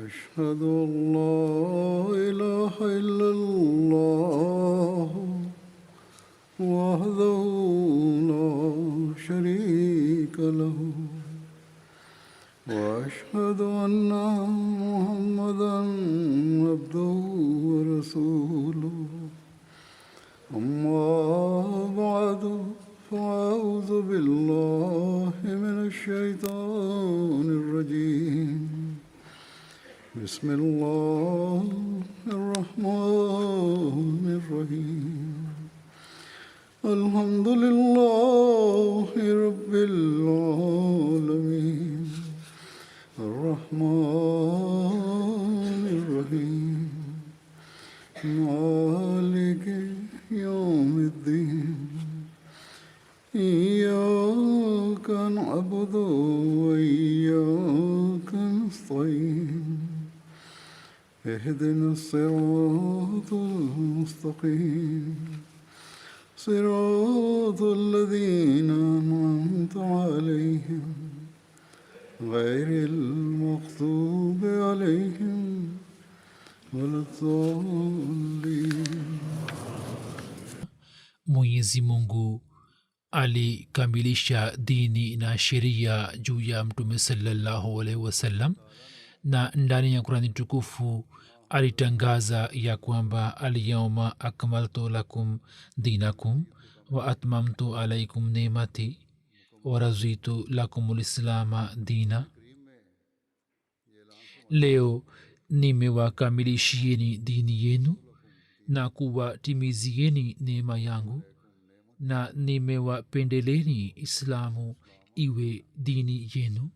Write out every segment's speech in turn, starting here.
أشهد أن لا إله إلا الله وحده لا شريك له وأشهد أن محمدا عبده ورسوله أما بعد فأعوذ بالله من الشيطان الرجيم بسم الله الرحمن الرحيم الحمد لله رب العالمين الرحمن الرحيم مالك يوم الدين إياك نعبد وإياك نستعين اهدنا الصراط المستقيم صراط الذين أنعمت عليهم غير المغضوب عليهم ولا الضالين. Mwenyezi Mungu alikamilisha dini na sheria juu ya Mtume sallallahu alaihi wasallam, na ndani ya Qur'ani tukufu alitangaza ya kwamba alyawma akmaltu lakum dinakum wa atmamtu alaykum ni'mati wa raditu lakum alislama dina. Leo nimewakamilishieni dini yenu na kuwatimizieni neema yangu na nimewapendeleni Islamu iwe dini yenu.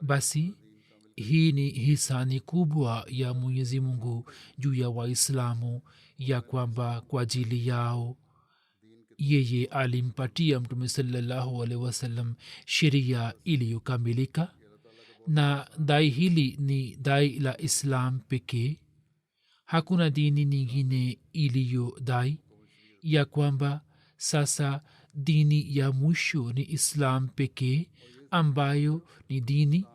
Basi hii ni hisani kubwa ya Mwenyezi Mungu juu ya Waislamu, ya kwamba kwa ajili yao yeye alimpatia Mtume sallallahu alaihi wasallam sheria iliyokamilika, na dai hili ni dai la Islam pekee. Hakuna dini nyingine iliyodai ya kwamba sasa dini ya mwisho ni Islam pekee, ambayo ni dini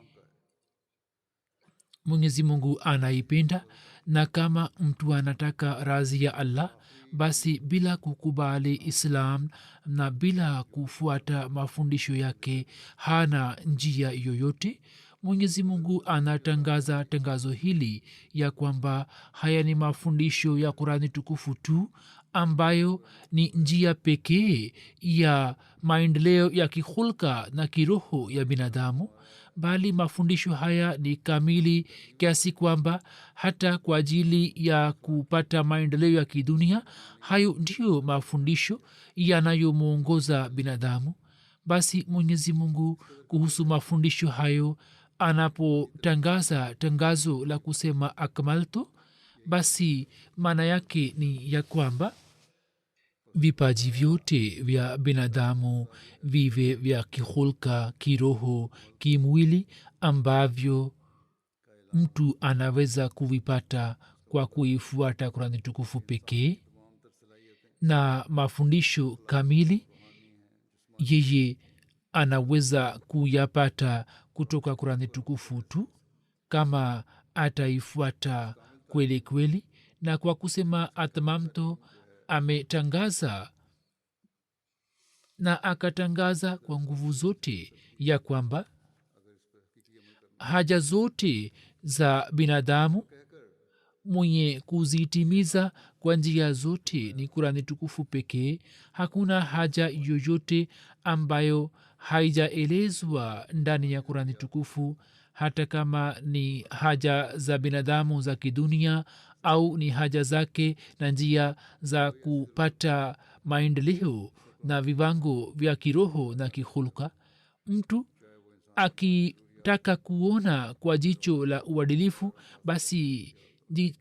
Mwenyezi Mungu anaipenda. Na kama mtu anataka radhi ya Allah, basi bila kukubali Islam na bila kufuata mafundisho yake hana njia yoyote. Mwenyezi Mungu anatangaza tangazo hili ya kwamba haya ni mafundisho ya Qur'ani tukufu tu, ambayo ni njia pekee ya maendeleo ya kihulka na kiroho ya binadamu. Bali mafundisho haya ni kamili kiasi kwamba hata kwa ajili ya kupata maendeleo ya kidunia, hayo ndiyo mafundisho yanayomwongoza binadamu. Basi Mwenyezi Mungu kuhusu mafundisho hayo anapotangaza tangazo la kusema akmaltu, basi maana yake ni ya kwamba vipaji vyote vya binadamu, vive vya kihulka, kiroho, kimwili, ambavyo mtu anaweza kuvipata kwa kuifuata Qur'ani tukufu pekee, na mafundisho kamili yeye anaweza kuyapata kutoka Qur'ani tukufu tu kama ataifuata kweli kweli. Na kwa kusema atmamtu, ametangaza na akatangaza kwa nguvu zote ya kwamba haja zote za binadamu mwenye kuzitimiza kwa njia zote ni Qur'ani tukufu pekee. Hakuna haja yoyote ambayo haijaelezwa ndani ya Qur'ani tukufu, hata kama ni haja za binadamu za kidunia au ni haja zake na njia za kupata maendeleo na viwango vya kiroho na kihulka. Mtu akitaka kuona kwa jicho la uadilifu, basi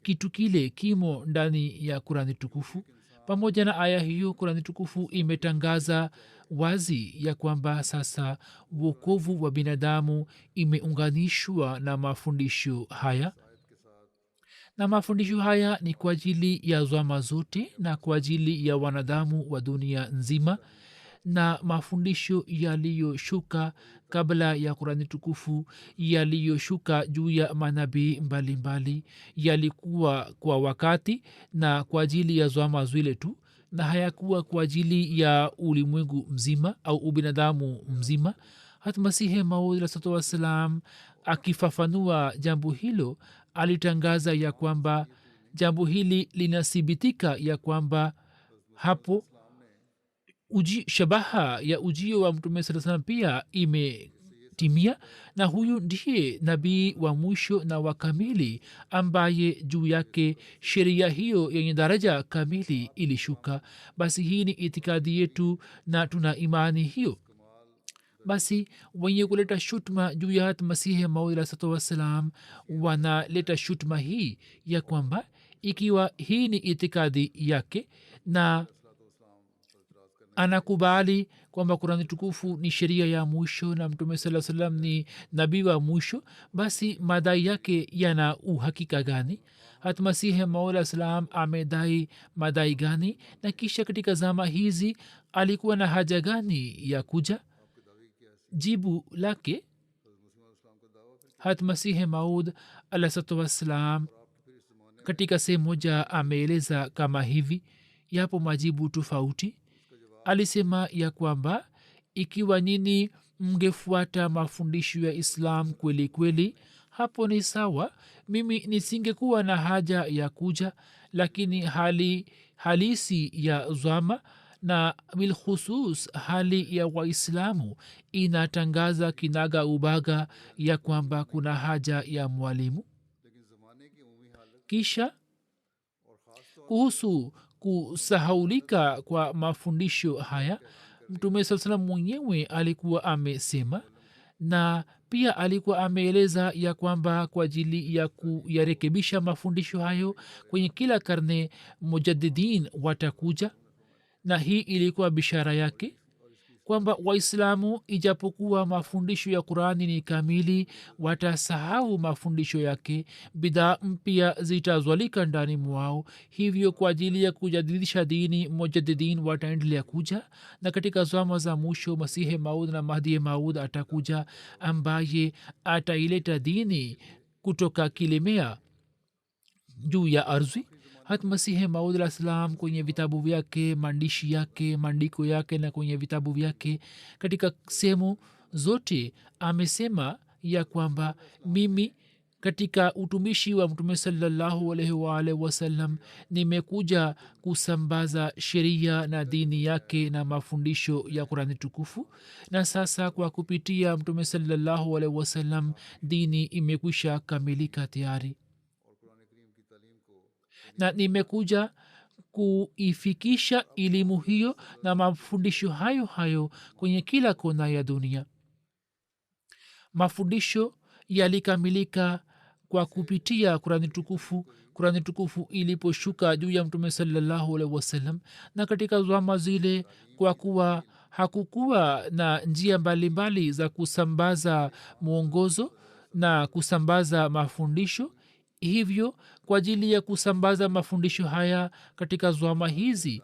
kitu kile kimo ndani ya Qur'ani tukufu. Pamoja na aya hiyo, Qur'ani tukufu imetangaza wazi ya kwamba sasa wokovu wa binadamu imeunganishwa na mafundisho haya, na mafundisho haya ni kwa ajili ya zama zote na kwa ajili ya wanadamu wa dunia nzima. na mafundisho yaliyoshuka kabla ya kurani tukufu yaliyoshuka juu ya manabii mbalimbali yalikuwa kwa wakati na kwa ajili ya zama zwile tu na hayakuwa kwa ajili ya ulimwengu mzima au ubinadamu mzima. hata masihi maud alaihi wassalam akifafanua jambo hilo alitangaza ya kwamba jambo hili linathibitika ya kwamba hapo shabaha ya ujio wa mtume saa salam pia imetimia na huyu ndiye nabii wa mwisho na wa kamili ambaye juu yake sheria hiyo yenye daraja kamili ilishuka. basi hii ni itikadi yetu na tuna imani hiyo. basi wenye kuleta shutma juu ya hat masihi maud alaihi wassalam wanaleta shutma hii ya kwamba ikiwa hii ni itikadi yake na anakubali kwamba kurani tukufu ni sheria ya mwisho na mtume saa salam ni nabii wa mwisho, basi madai yake yana uhakika gani? hata masihi maula salam amedai madai gani? na kisha katika zama hizi alikuwa na haja gani ya kuja? jibu lake hata masihi maud alaihi wassalam katika sehemu moja ameeleza kama hivi. yapo majibu tofauti. alisema ya kwamba ikiwa nini mngefuata mafundisho ya islam kweli kweli, hapo ni sawa, mimi nisingekuwa na haja ya kuja. lakini hali halisi ya zama na bilkhusus hali ya waislamu inatangaza kinaga ubaga ya kwamba kuna haja ya mwalimu. kisha kuhusu kusahaulika kwa mafundisho haya, mtume saa salam mwenyewe alikuwa amesema na pia alikuwa ameeleza ya kwamba kwa ajili ya kuyarekebisha mafundisho hayo kwenye kila karne mujadidin watakuja, na hii ilikuwa bishara yake kwamba waislamu ijapokuwa mafundisho ya qurani ni kamili watasahau mafundisho yake, bidhaa mpya zitazwalika ndani mwao. hivyo kwa ajili ya kujadilisha dini mujadidin wataendelea kuja, na katika zama za mwisho masihi maud na mahdi maud atakuja ambaye ataileta dini kutoka kilemea juu ya ardhi. hata masihi maud alah salam kwenye vitabu vyake, maandishi yake, maandiko yake na kwenye vitabu vyake katika sehemu zote amesema ya kwamba mimi katika utumishi wa mtume salallahu alaihi waalihi wasallam nimekuja kusambaza sheria na dini yake na mafundisho ya qurani tukufu, na sasa kwa kupitia mtume salallahu alaihi wasallam dini imekwisha kamilika tayari, na nimekuja kuifikisha elimu hiyo na mafundisho hayo hayo kwenye kila kona ya dunia. mafundisho yalikamilika kwa kupitia kurani tukufu. kurani tukufu iliposhuka juu ya mtume salallahu alaihi wasallam, na katika zama zile kwa kuwa hakukuwa na njia mbalimbali za kusambaza mwongozo na kusambaza mafundisho, hivyo kwa ajili ya kusambaza mafundisho haya katika zama hizi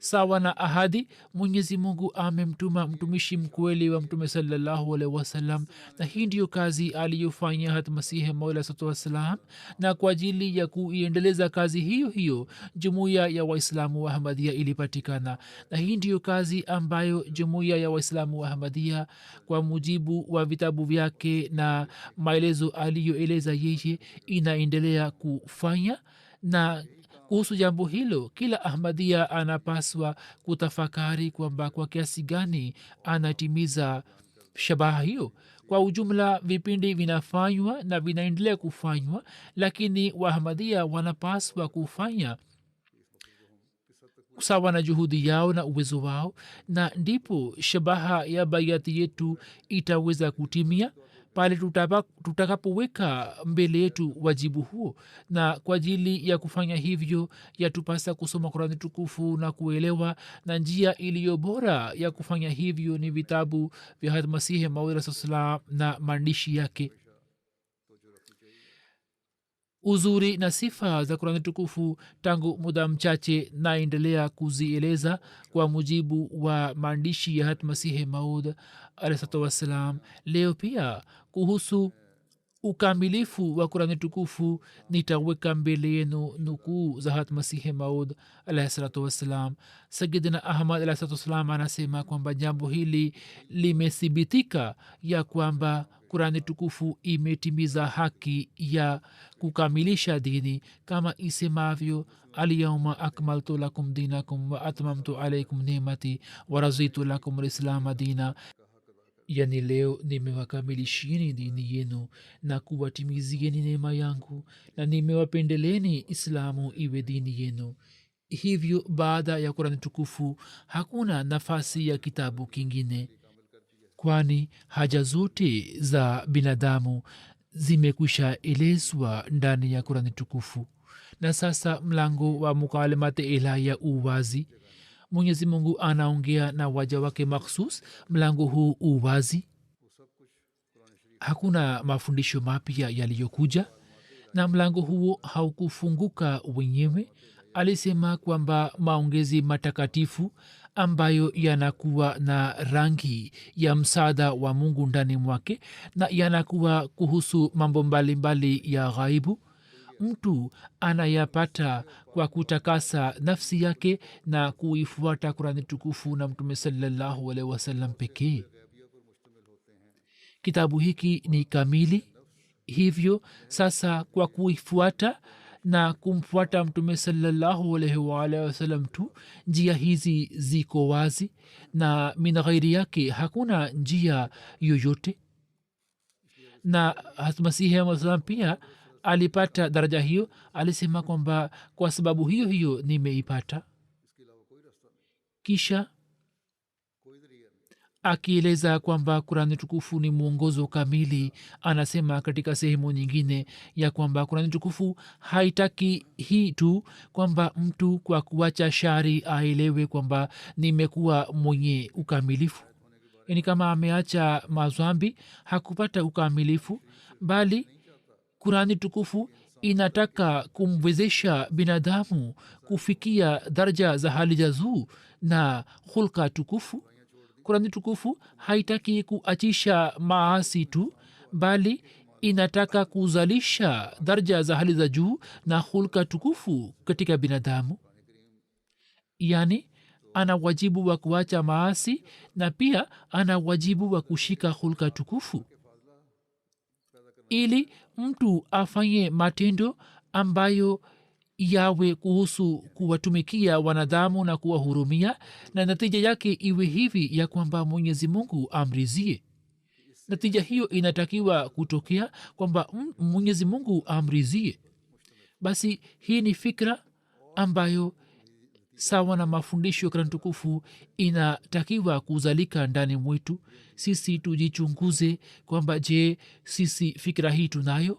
sawa na ahadi, mwenyezi mungu amemtuma mtumishi mkweli wa mtume salallahu alaihi wasallam, na hii ndiyo kazi aliyofanya hat masihi maula satu wassalam. na kwa ajili ya kuiendeleza kazi hiyo hiyo jumuiya ya waislamu wa ahmadia ilipatikana, na hii ndiyo kazi ambayo jumuiya ya waislamu wa ahmadia kwa mujibu wa vitabu vyake na maelezo aliyoeleza yeye inaendelea kufanya. na kuhusu jambo hilo kila ahmadia anapaswa kutafakari kwamba kwa kiasi gani anatimiza shabaha hiyo. kwa ujumla vipindi vinafanywa na vinaendelea kufanywa, lakini waahmadia wanapaswa kufanya sawa na juhudi yao na uwezo wao, na ndipo shabaha ya baiati yetu itaweza kutimia pale tutakapoweka mbele yetu wajibu huo. na kwa ajili ya kufanya hivyo yatupasa kusoma kurani tukufu na kuelewa, na njia iliyo bora ya kufanya hivyo ni vitabu vya hadrat masihi maud salam na maandishi yake. uzuri na sifa za kurani tukufu tangu muda mchache naendelea kuzieleza kwa mujibu wa maandishi ya hat masihi maud alahsatu wassalam. leo pia kuhusu ukamilifu wa kurani tukufu nitaweka mbele yenu nukuu za hat masihi maud alahsalatu wassalam. sayidina ahmad alahsalatu wassalam anasema kwamba jambo hili limethibitika ya kwamba kurani tukufu imetimiza haki ya kukamilisha dini kama isemavyo alyauma akmaltu lakum dinakum wa atmamtu alaikum nimati wa razitu lakum lislama dina, yani leo nimewakamilishieni dini yenu na kuwatimizieni neema yangu na nimewapendeleni islamu iwe dini yenu. hivyo baada ya kurani tukufu hakuna nafasi ya kitabu kingine, kwani haja zote za binadamu zimekwisha elezwa ndani ya kurani tukufu. na sasa mlango wa mukalamati ilahi ya uwazi, mwenyezi mungu anaongea na waja wake makhsus. mlango huu uwazi, hakuna mafundisho mapya yaliyokuja, na mlango huo haukufunguka wenyewe. alisema kwamba maongezi matakatifu ambayo yanakuwa na rangi ya msaada wa mungu ndani mwake na yanakuwa kuhusu mambo mbalimbali ya ghaibu, mtu anayapata kwa kutakasa nafsi yake na kuifuata kurani tukufu na mtume sallallahu alaihi wasallam pekee. kitabu hiki ni kamili. hivyo sasa kwa kuifuata na kumfuata mtume sallallahu alaihi wasallam tu, njia hizi ziko wazi na min ghairi yake hakuna njia yoyote. na masihi salam pia alipata daraja hiyo. alisema kwamba kwa sababu hiyo hiyo nimeipata. kisha akieleza kwamba kurani tukufu ni mwongozo kamili, anasema katika sehemu nyingine ya kwamba kurani tukufu haitaki hii tu kwamba mtu kwa kuacha shari aelewe kwamba nimekuwa mwenye ukamilifu, yani kama ameacha mazwambi hakupata ukamilifu, bali kurani tukufu inataka kumwezesha binadamu kufikia daraja za hali za juu na hulka tukufu. kurani tukufu haitaki kuachisha maasi tu, bali inataka kuzalisha daraja za hali za juu na hulka tukufu katika binadamu. yani ana wajibu wa kuacha maasi na pia ana wajibu wa kushika hulka tukufu, ili mtu afanye matendo ambayo yawe kuhusu kuwatumikia wanadamu na kuwahurumia, na natija yake iwe hivi ya kwamba mwenyezi mungu amrizie. natija hiyo inatakiwa kutokea kwamba mwenyezi mungu amrizie. basi hii ni fikra ambayo sawa na mafundisho ya Qur'an tukufu inatakiwa kuzalika ndani mwetu. sisi tujichunguze kwamba je, sisi fikra hii tunayo?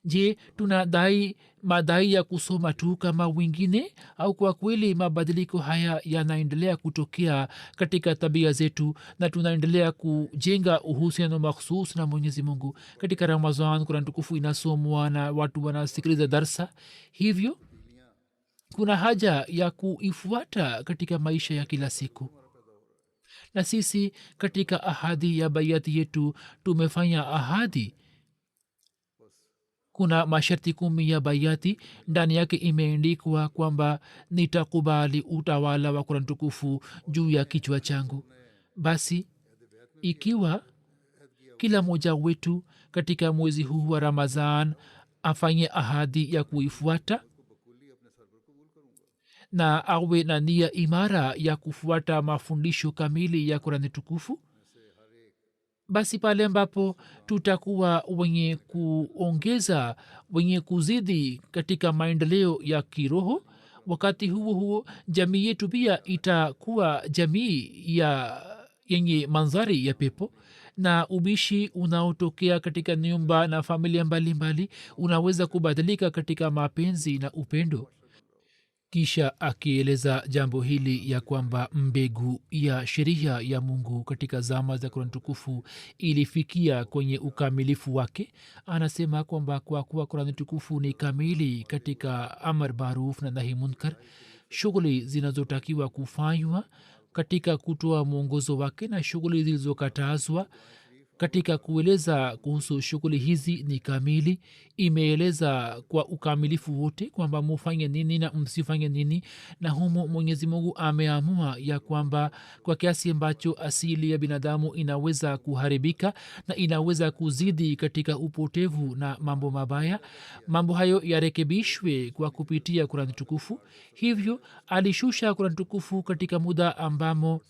je, tunadai madai ya kusoma tu kama wengine, au kwa kweli mabadiliko haya yanaendelea kutokea katika tabia zetu na tunaendelea kujenga uhusiano makhsus na mwenyezi mungu? katika Ramadhan Qur'an tukufu inasomwa na watu wanasikiliza darsa, hivyo kuna haja ya kuifuata katika maisha ya kila siku. na sisi katika ahadi ya bayati yetu tumefanya ahadi. kuna masharti 10 ya bayati, ndani yake imeandikwa kwamba nitakubali utawala wa Qur'an tukufu juu ya kichwa changu. basi ikiwa kila mmoja wetu katika mwezi huu wa Ramadhan afanye ahadi ya kuifuata na awe na nia imara ya kufuata mafundisho kamili ya Qur'an tukufu, basi pale ambapo tutakuwa wenye kuongeza, wenye kuzidi katika maendeleo ya kiroho, wakati huo huo jamii yetu pia itakuwa jamii ya yenye manzari ya pepo. na ubishi unaotokea katika nyumba na familia mbalimbali unaweza kubadilika katika mapenzi na upendo. kisha akieleza jambo hili ya kwamba mbegu ya sheria ya mungu katika zama za kurani tukufu ilifikia kwenye ukamilifu wake. Anasema kwamba kwa kuwa kurani tukufu ni kamili katika amar maruf na nahi munkar, shughuli zinazotakiwa kufanywa katika kutoa mwongozo wake na shughuli zilizokatazwa katika kueleza kuhusu shughuli hizi ni kamili. Imeeleza kwa ukamilifu wote kwamba mufanye nini na msifanye nini, na humo mwenyezi mungu ameamua ya kwamba kwa kiasi ambacho asili ya binadamu inaweza kuharibika na inaweza kuzidi katika upotevu na mambo mabaya, mambo hayo yarekebishwe kwa kupitia kurani tukufu. Hivyo alishusha kurani tukufu katika muda ambamo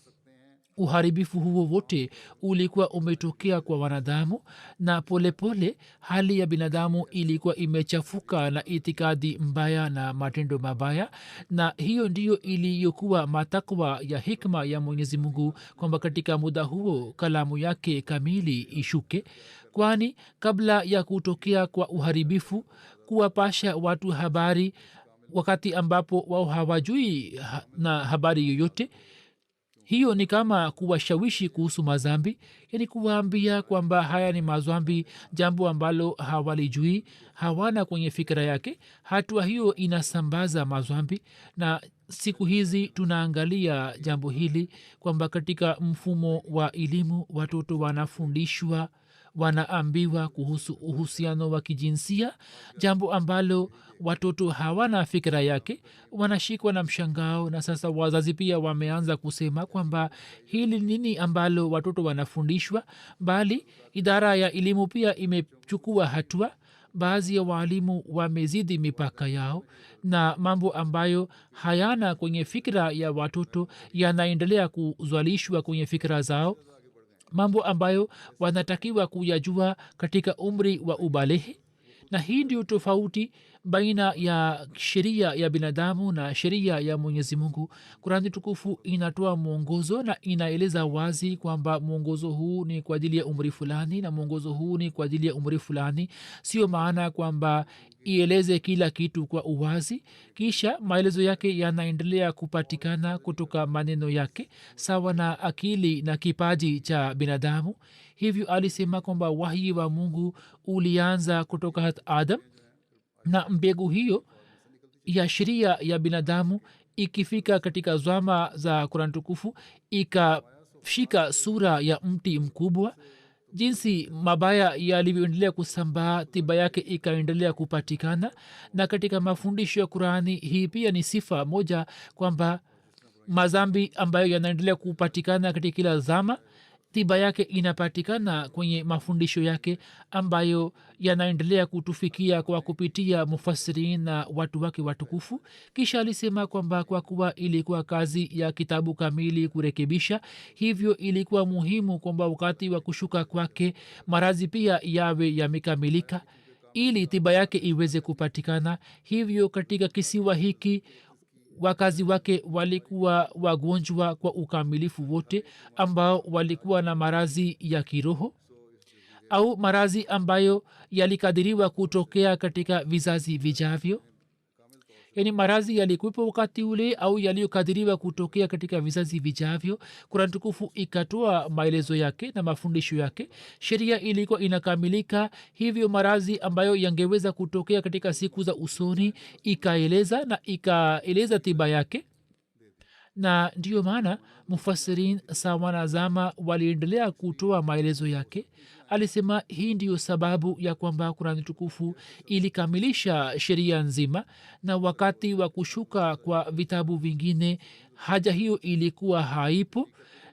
uharibifu huo wote ulikuwa umetokea kwa wanadamu, na polepole pole, hali ya binadamu ilikuwa imechafuka na itikadi mbaya na matendo mabaya, na hiyo ndiyo iliyokuwa matakwa ya hikma ya mwenyezi mungu kwamba katika muda huo kalamu yake kamili ishuke, kwani kabla ya kutokea kwa uharibifu kuwapasha watu habari wakati ambapo wao hawajui na habari yoyote, hiyo ni kama kuwashawishi kuhusu mazambi, yani kuwaambia kwamba haya ni mazambi, jambo ambalo hawalijui, hawana kwenye fikira yake. Hatua hiyo inasambaza mazambi, na siku hizi tunaangalia jambo hili kwamba katika mfumo wa elimu watoto wanafundishwa, wanaambiwa kuhusu uhusiano wa kijinsia, jambo ambalo watoto hawana fikira yake, wanashikwa na mshangao. Na sasa wazazi pia wameanza kusema kwamba hili nini ambalo watoto wanafundishwa, bali idara ya elimu pia imechukua hatua. Baadhi ya waalimu wamezidi mipaka yao, na mambo ambayo hayana kwenye fikira ya watoto yanaendelea kuzalishwa kwenye fikira zao, mambo ambayo wanatakiwa kuyajua katika umri wa ubalehe. Na hii ndio tofauti baina ya sheria ya binadamu na sheria ya mwenyezi mungu. Kurani tukufu inatoa mwongozo na inaeleza wazi kwamba mwongozo huu ni kwa ajili ya umri fulani na mwongozo huu ni kwa ajili ya umri fulani. Sio maana kwamba ieleze kila kitu kwa uwazi kisha maelezo yake yanaendelea kupatikana kutoka maneno yake sawa na akili na kipaji cha binadamu. Hivyo alisema kwamba wahi wa mungu ulianza kutoka hat adam, na mbegu hiyo ya sheria ya binadamu ikifika katika zama za Qur'an tukufu ikashika sura ya mti mkubwa. Jinsi mabaya yalivyoendelea kusambaa, tiba yake ikaendelea kupatikana. Na katika mafundisho ya Qur'ani hii pia ni sifa moja kwamba mazambi ambayo yanaendelea kupatikana katika kila zama, tiba yake inapatikana kwenye mafundisho yake ambayo yanaendelea kutufikia kwa kupitia mufassirin na watu wake watukufu. Kisha alisema kwamba kwa kuwa ilikuwa kazi ya kitabu kamili kurekebisha, hivyo ilikuwa muhimu kwamba wakati wa kushuka kwake maradhi pia yawe yamekamilika ili tiba yake iweze kupatikana. Hivyo katika kisiwa hiki wakazi wake walikuwa wagonjwa kwa ukamilifu wote ambao walikuwa na marazi ya kiroho au marazi ambayo yalikadiriwa kutokea katika vizazi vijavyo. Yani marazi yalikuwepo wakati ule au yaliyokadiriwa kutokea katika vizazi vijavyo. Kurani tukufu ikatoa maelezo yake na mafundisho yake. Sheria ilikuwa inakamilika, hivyo marazi ambayo yangeweza kutokea katika siku za usoni ikaeleza na ikaeleza tiba yake. Na ndiyo maana mufassirin sawa na zama waliendelea kutoa maelezo yake. Alisema hii ndiyo sababu ya kwamba Qur'ani tukufu ilikamilisha sheria nzima, na wakati wa kushuka kwa vitabu vingine haja hiyo ilikuwa haipo,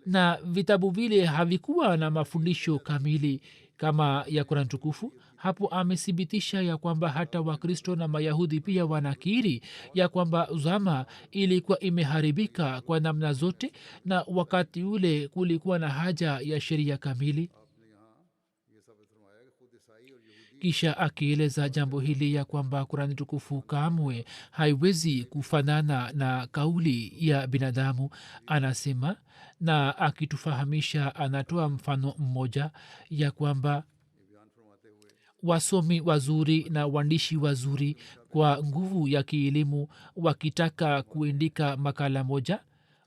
na vitabu vile havikuwa na mafundisho kamili kama ya Qur'ani tukufu. Hapo amethibitisha ya kwamba hata wakristo na mayahudi pia wanakiri ya kwamba zama ilikuwa imeharibika kwa namna zote, na wakati ule kulikuwa na haja ya sheria kamili. Kisha akieleza jambo hili ya kwamba Qur'ani tukufu kamwe haiwezi kufanana na kauli ya binadamu, anasema, na akitufahamisha anatoa mfano mmoja ya kwamba wasomi wazuri na waandishi wazuri kwa nguvu ya kielimu wakitaka kuandika makala moja,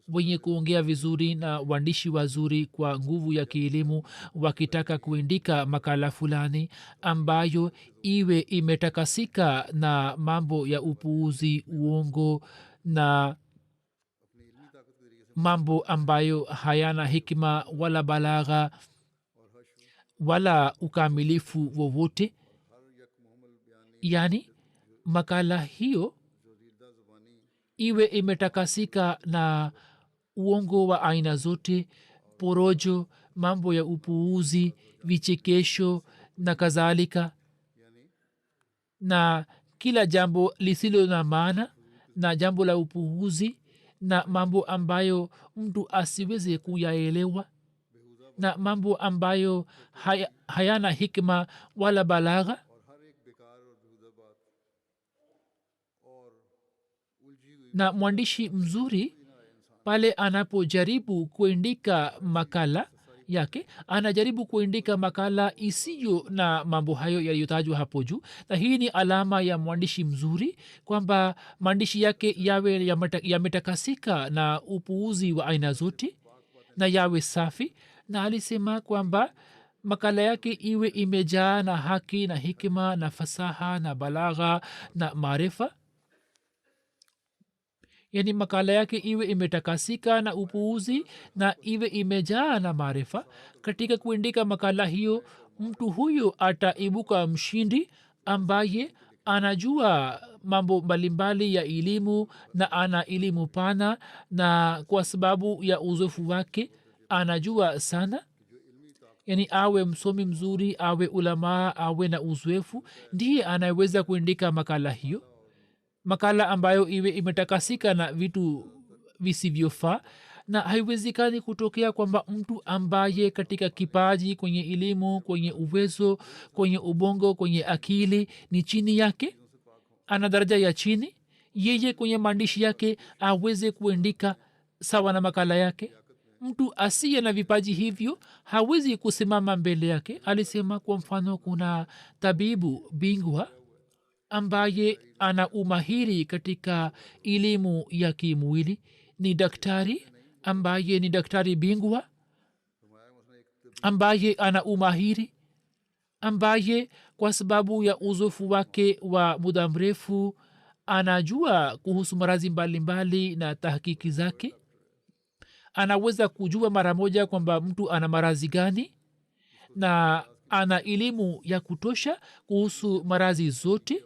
wenye kuongea vizuri na waandishi wazuri kwa nguvu ya kielimu wakitaka kuandika makala fulani ambayo iwe imetakasika na mambo ya upuuzi, uongo na mambo ambayo hayana hikma wala balagha wala ukamilifu wowote. yani makala hiyo iwe imetakasika na uongo wa aina zote, porojo, mambo ya upuuzi, vichekesho na kadhalika, na kila jambo lisilo na maana na jambo la upuuzi na mambo ambayo mtu asiweze kuyaelewa na mambo ambayo hayana hikma wala balagha. Na mwandishi mzuri pale anapojaribu kuandika makala yake anajaribu kuandika makala isiyo na mambo hayo yaliyotajwa hapo juu, na hii ni alama ya mwandishi mzuri kwamba maandishi yake yawe yametakasika na upuuzi wa aina zote na yawe safi. Na alisema kwamba makala yake iwe imejaa na haki na hikima na fasaha na balagha na maarifa, yani makala yake iwe imetakasika na upuuzi na iwe imejaa na maarifa. Katika kuandika makala hiyo mtu huyo ataibuka mshindi ambaye anajua mambo mbalimbali ya elimu na ana elimu pana, na kwa sababu ya uzoefu wake anajua sana. yani awe msomi mzuri, awe ulamaa, awe na uzoefu, ndiye anaweza kuandika makala hiyo, makala ambayo iwe imetakasika na vitu visivyofaa. Na haiwezekani kutokea kwamba mtu ambaye katika kipaji, kwenye elimu, kwenye uwezo, kwenye ubongo, kwenye akili ni chini yake, ana daraja ya chini, yeye kwenye maandishi yake aweze kuandika sawa na makala yake. mtu asiye na vipaji hivyo hawezi kusimama mbele yake. Alisema kwa mfano kuna tabibu bingwa ambaye ana umahiri katika elimu ya kimwili, ni daktari ambaye ni daktari bingwa ambaye ana umahiri, ambaye kwa sababu ya uzoefu wake wa muda mrefu anajua kuhusu maradhi mbalimbali na tahakiki zake. Anaweza kujua mara moja kwamba mtu ana maradhi gani na ana elimu ya kutosha kuhusu maradhi zote.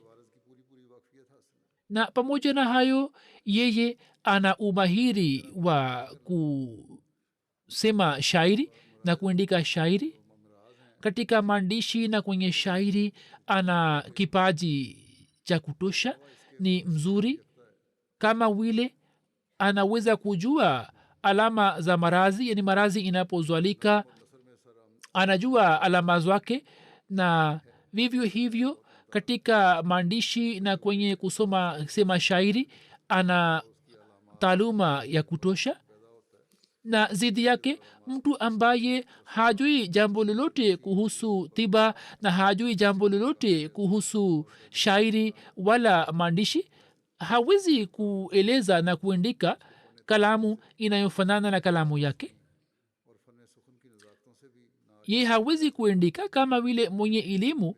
Na pamoja na hayo yeye ana umahiri wa kusema shairi na kuandika shairi. Katika maandishi na kwenye shairi ana kipaji cha kutosha, ni mzuri. Kama vile anaweza kujua alama za maradhi, yani maradhi inapozwalika anajua alama zake, na vivyo hivyo katika maandishi na kwenye sema shairi ana taaluma ya kutosha. Na zidi yake mtu ambaye hajui jambo lolote kuhusu tiba na hajui jambo lolote kuhusu shairi wala maandishi hawezi kueleza na kuandika kalamu inayofanana na kalamu yake. ye hawezi kuandika kama vile mwenye elimu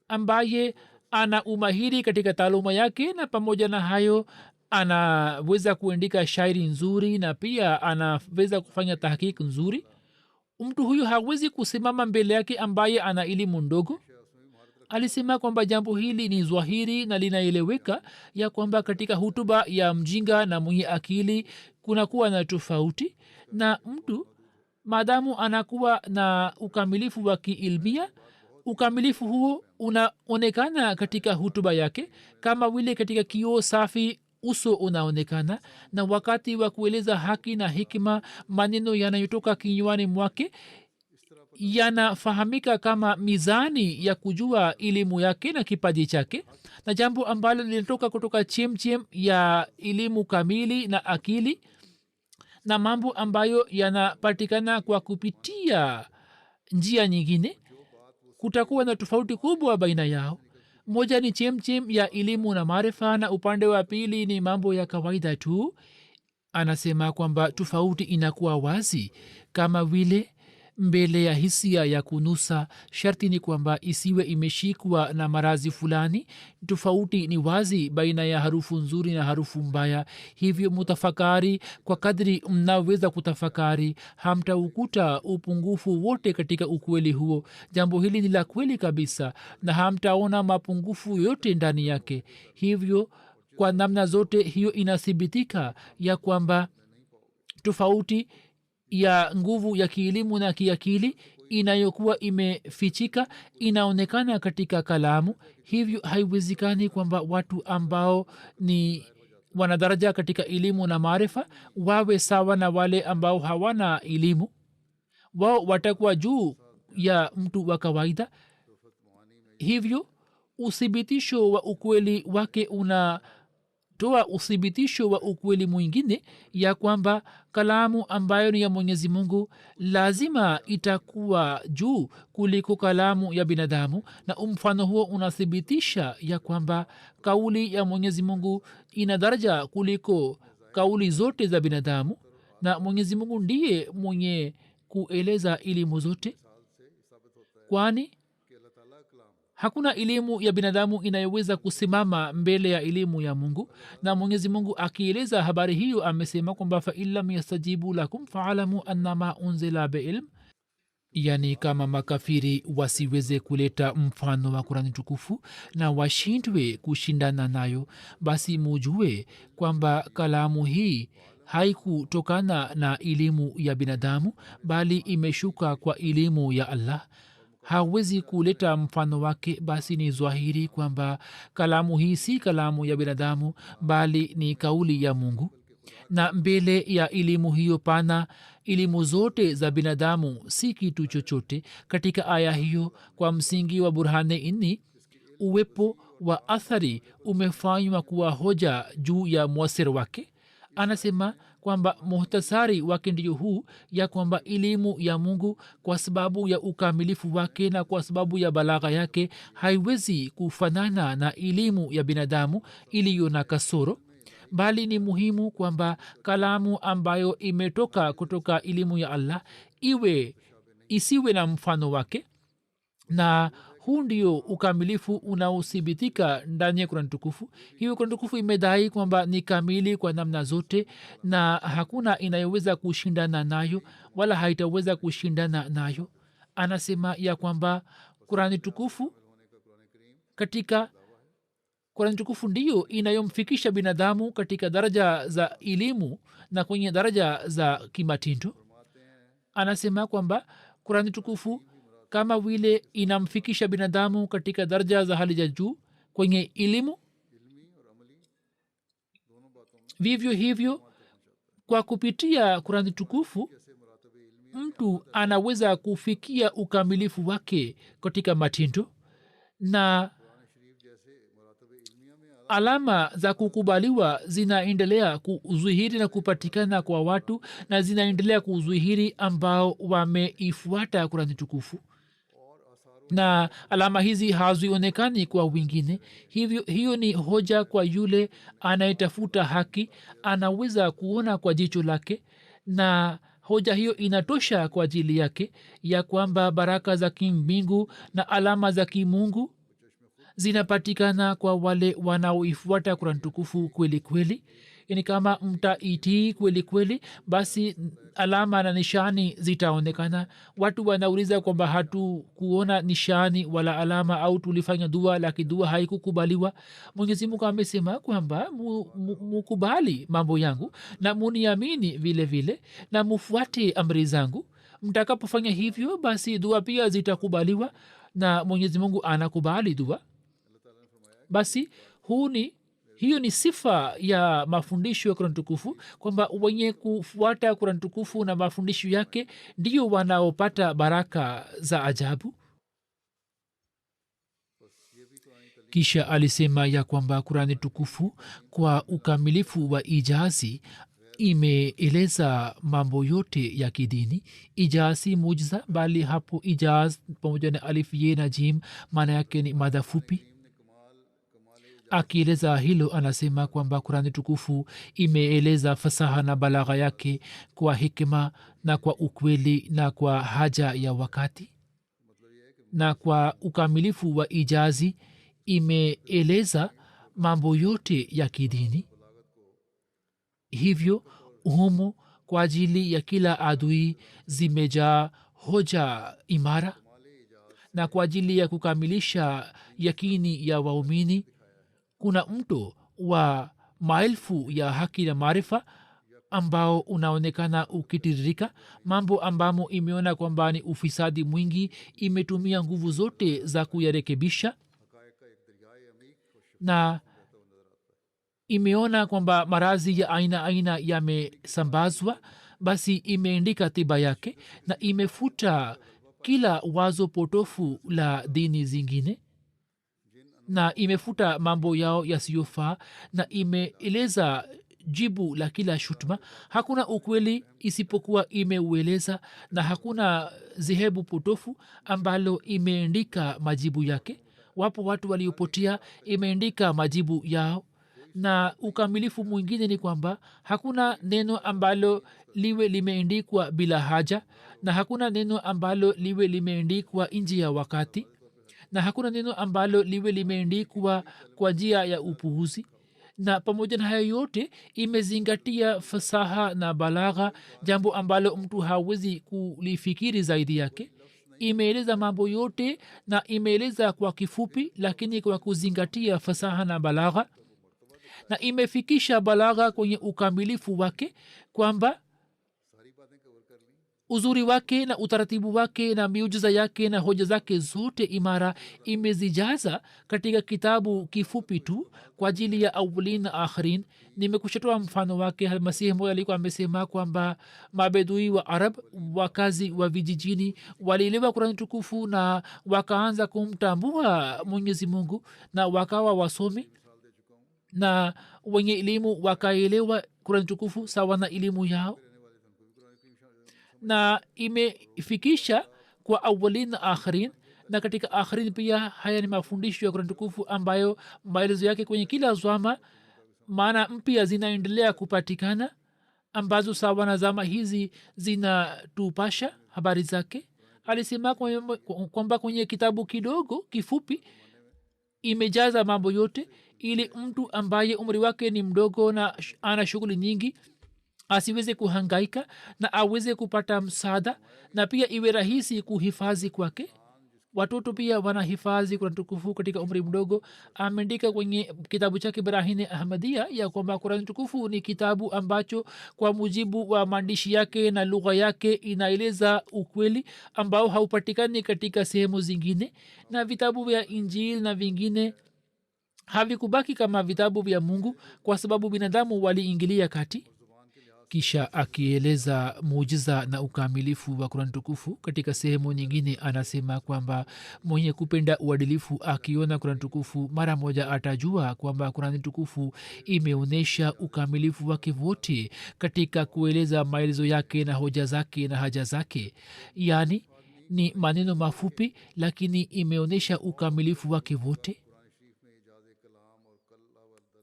ambaye ana umahiri katika taaluma yake, na pamoja na hayo anaweza kuandika shairi nzuri na pia anaweza kufanya tahkiki nzuri. mtu huyu hawezi kusimama mbele yake ambaye ana elimu ndogo. Alisema kwamba jambo hili ni zwahiri na linaeleweka ya kwamba katika hutuba ya mjinga na mwenye akili kunakuwa na tofauti, na mtu maadamu anakuwa na ukamilifu wa kiilmia, ukamilifu huo unaonekana katika hutuba yake kama vile katika kioo safi uso unaonekana, na wakati wa kueleza haki na hikima maneno yanayotoka kinywani mwake yanafahamika kama mizani ya kujua elimu yake na kipaji chake, na jambo ambalo linatoka kutoka chemchem ya elimu kamili na akili, na mambo ambayo yanapatikana kwa kupitia njia nyingine. kutakuwa na tofauti kubwa baina yao. moja ni chemchem ya elimu na maarifa na upande wa pili ni mambo ya kawaida tu. Anasema kwamba tofauti inakuwa wazi kama vile mbele ya hisia ya kunusa. Sharti ni kwamba isiwe imeshikwa na marazi fulani. Tofauti ni wazi baina ya harufu nzuri na harufu mbaya. Hivyo mutafakari kwa kadri mnaweza kutafakari, hamtaukuta upungufu wote katika ukweli huo. Jambo hili ni la kweli kabisa na hamtaona mapungufu yote ndani yake. Hivyo kwa namna zote hiyo inathibitika ya kwamba tofauti ya nguvu ya kielimu na kiakili inayokuwa imefichika inaonekana katika kalamu. Hivyo haiwezekani kwamba watu ambao ni wanadaraja katika elimu na maarifa wawe sawa na wale ambao hawana elimu. Wao watakuwa juu ya mtu wa kawaida. Hivyo uthibitisho wa ukweli wake unatoa uthibitisho wa ukweli mwingine ya kwamba kalamu ambayo ni ya mwenyezi mungu lazima itakuwa juu kuliko kalamu ya binadamu, na mfano huo unathibitisha ya kwamba kauli ya mwenyezi mungu ina daraja kuliko kauli zote za binadamu, na mwenyezi mungu ndiye mwenye kueleza elimu zote, kwani hakuna elimu ya binadamu inayoweza kusimama mbele ya elimu ya mungu. Na mwenyezi mungu akieleza habari hiyo amesema kwamba fainlam yastajibu lakum faalamu annama unzila biilm, yani kama makafiri wasiweze kuleta mfano wa kurani tukufu na washindwe kushindana nayo, basi mujue kwamba kalamu hii haikutokana na elimu ya binadamu bali imeshuka kwa elimu ya allah. Hawezi kuleta mfano wake, basi ni zwahiri kwamba kalamu hii si kalamu ya binadamu bali ni kauli ya mungu. Na mbele ya elimu hiyo pana, elimu zote za binadamu si kitu chochote. Katika aya hiyo kwa msingi wa burhane inni, uwepo wa athari umefanywa kuwa hoja juu ya mwasir wake. Anasema kwamba muhtasari wake ndiyo huu ya kwamba elimu ya mungu kwa sababu ya ukamilifu wake na kwa sababu ya balagha yake haiwezi kufanana na elimu ya binadamu iliyo na kasoro, bali ni muhimu kwamba kalamu ambayo imetoka kutoka elimu ya allah isiwe na mfano wake. Na huu ndio ukamilifu unaothibitika ndani ya kurani tukufu. Hiyo kurani tukufu imedai kwamba ni kamili kwa namna zote na hakuna inayoweza kushindana nayo wala haitaweza kushindana nayo. Anasema ya kwamba kurani tukufu katika kurani tukufu ndiyo inayomfikisha binadamu katika daraja za elimu na kwenye daraja za kimatindo. Anasema kwamba kurani tukufu kama vile inamfikisha binadamu katika daraja za hali ya juu kwenye elimu, vivyo hivyo kwa kupitia kurani tukufu mtu anaweza kufikia ukamilifu wake katika matendo, na alama za kukubaliwa zinaendelea kuzihiri na kupatikana kwa watu na zinaendelea kuzihiri ambao wameifuata kurani tukufu, na alama hizi hazionekani kwa wengine. Hivyo hiyo ni hoja kwa yule anayetafuta haki, anaweza kuona kwa jicho lake, na hoja hiyo inatosha kwa ajili yake ya kwamba baraka za kimbingu na alama za kimungu zinapatikana kwa wale wanaoifuata kurani tukufu kweli kweli. Yani kama mtaitii kweli kweli, basi alama na nishani zitaonekana. Watu wanauliza kwamba hatukuona nishani wala alama au tulifanya dua lakini dua haikukubaliwa. mwenyezi mungu amesema kwamba mukubali mambo yangu na muniamini vile vile na mufuate amri zangu. Mtakapofanya hivyo basi dua pia zitakubaliwa, na mwenyezi mungu anakubali dua. Basi hiyo ni sifa ya mafundisho ya kurani tukufu, kwamba wenye kufuata kurani tukufu na mafundisho yake ndio wanaopata baraka za ajabu. Kisha alisema ya kwamba kurani tukufu kwa ukamilifu wa ijazi imeeleza mambo yote ya kidini. ijaz si mujiza, bali hapo ijaz pamoja na alif ye na jim maana yake ni mada fupi. akieleza hilo anasema kwamba kurani tukufu imeeleza fasaha na balagha yake kwa hikma na kwa ukweli na kwa haja ya wakati, na kwa ukamilifu wa ijazi imeeleza mambo yote ya kidini. hivyo humo kwa ajili ya kila adui zimejaa hoja imara, na kwa ajili ya kukamilisha yakini ya waumini kuna mto wa maelfu ya haki na maarifa ambao unaonekana ukitiririka. mambo ambamo imeona kwamba ni ufisadi mwingi imetumia nguvu zote za kuyarekebisha, na imeona kwamba marazi ya aina aina yamesambazwa, basi imeandika tiba yake na imefuta kila wazo potofu la dini zingine, na imefuta mambo yao yasiyofaa, na imeeleza jibu la kila shutuma. hakuna ukweli isipokuwa imeueleza, na hakuna zehebu potofu ambalo imeandika majibu yake. wapo watu waliopotea, imeandika majibu yao. na ukamilifu mwingine ni kwamba hakuna neno ambalo liwe limeandikwa bila haja, na hakuna neno ambalo liwe limeandikwa nje ya wakati, na hakuna neno ambalo liwe limeandikwa kwa njia ya upuuzi. na pamoja na hayo yote imezingatia fasaha na balagha, jambo ambalo mtu hawezi kulifikiri zaidi yake. imeeleza mambo yote na imeeleza kwa kifupi, lakini kwa kuzingatia fasaha na balagha, na imefikisha balagha kwenye ukamilifu wake, kwamba uzuri wake na utaratibu wake na miujiza yake na hoja zake zote imara imezijaza katika kitabu kifupi tu kwa ajili ya awalin na akhirin. nimekushatoa mfano wake. masihi moja alikuwa amesema kwamba mabedui wa arab, wakazi wa vijijini, walielewa kurani tukufu na wakaanza kumtambua mwenyezi mungu, na wakawa wasomi na wenye elimu, wakaelewa kurani tukufu sawa na elimu yao, na imefikisha kwa awalin na akhirin. na katika akhirin pia haya ni mafundisho ya kurani tukufu ambayo maelezo yake kwenye kila zama maana mpya zinaendelea kupatikana, ambazo sawa na zama hizi zinatupasha habari zake. alisema kwamba kwenye kitabu kidogo kifupi imejaza mambo yote, ili mtu ambaye umri wake ni mdogo na ana shughuli nyingi asiweze kuhangaika na aweze kupata msaada, na pia iwe rahisi kuhifadhi kwake. watoto pia wanahifadhi kurani tukufu katika umri mdogo. ameandika kwenye kitabu chake Barahine Ahmadia ya kwamba kurani tukufu ni kitabu ambacho kwa mujibu wa maandishi yake na lugha yake inaeleza ukweli ambao haupatikani katika sehemu zingine, na vitabu vya injili na vingine havikubaki kama vitabu vya mungu kwa sababu binadamu waliingilia kati. kisha akieleza muujiza na ukamilifu wa kurani tukufu katika sehemu nyingine anasema kwamba mwenye kupenda uadilifu akiona kurani tukufu mara moja atajua kwamba kurani tukufu imeonyesha ukamilifu wake wote katika kueleza maelezo yake na hoja zake na haja zake. yaani ni maneno mafupi, lakini imeonyesha ukamilifu wake wote.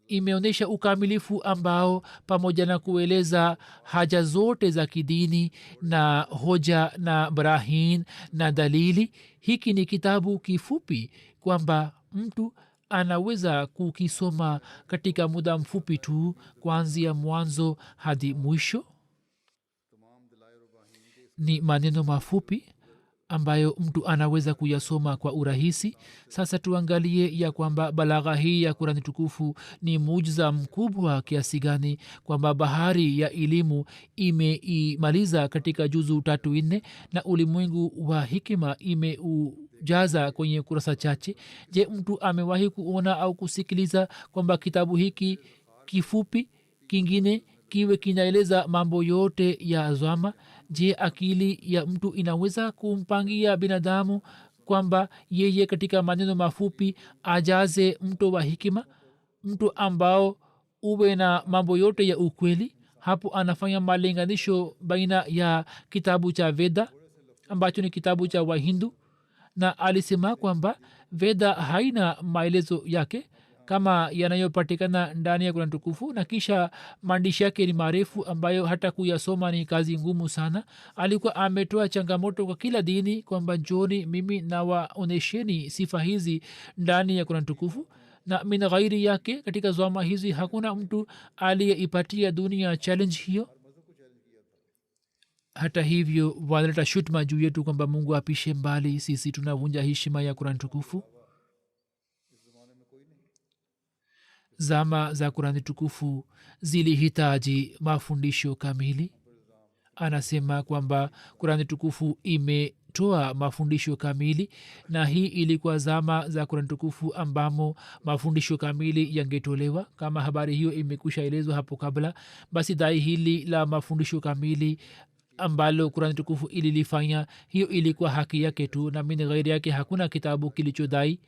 imeonyesha ukamilifu ambao pamoja na kueleza haja zote za kidini na hoja na barahin na dalili. hiki ni kitabu kifupi kwamba mtu anaweza kukisoma katika muda mfupi tu kuanzia mwanzo hadi mwisho. ni maneno mafupi ambayo mtu anaweza kuyasoma kwa urahisi. sasa tuangalie ya kwamba balagha hii ya kurani tukufu ni mujiza mkubwa kiasi gani, kwamba bahari ya elimu imeimaliza katika juzu 3-4 na ulimwengu wa hikima imeujaza kwenye kurasa chache. je, mtu amewahi kuona au kusikiliza kwamba kitabu hiki kifupi kingine kiwe kinaeleza mambo yote ya zama? je, akili ya mtu inaweza kumpangia binadamu kwamba yeye katika maneno mafupi ajaze mto wa hikima, mto ambao uwe na mambo yote ya ukweli? hapo anafanya malinganisho baina ya kitabu cha veda ambacho ni kitabu cha wahindu na alisema kwamba veda haina maelezo yake kama yanayopatikana ndani ya kurani tukufu na kisha maandishi yake ni marefu ambayo hata kuyasoma ni kazi ngumu sana. Alikuwa ametoa changamoto kwa kila dini kwamba njoni mimi nawaonesheni sifa hizi ndani ya kurani tukufu na min ghairi yake katika zama hizi hakuna mtu aliyeipatia dunia challenge hiyo. Hata hivyo wanaleta shutma juu yetu kwamba mungu apishe mbali sisi tunavunja heshima ya kurani tukufu. Zama za kurani tukufu zilihitaji mafundisho kamili. Anasema kwamba kurani tukufu imetoa mafundisho kamili na hii ilikuwa zama za kurani tukufu ambamo mafundisho kamili yangetolewa. Kama habari hiyo imekusha elezwa hapo kabla, basi dai hili la mafundisho kamili ambalo kurani tukufu ililifanya, hiyo ilikuwa haki yake tu na min ghairi yake hakuna kitabu kilichodai.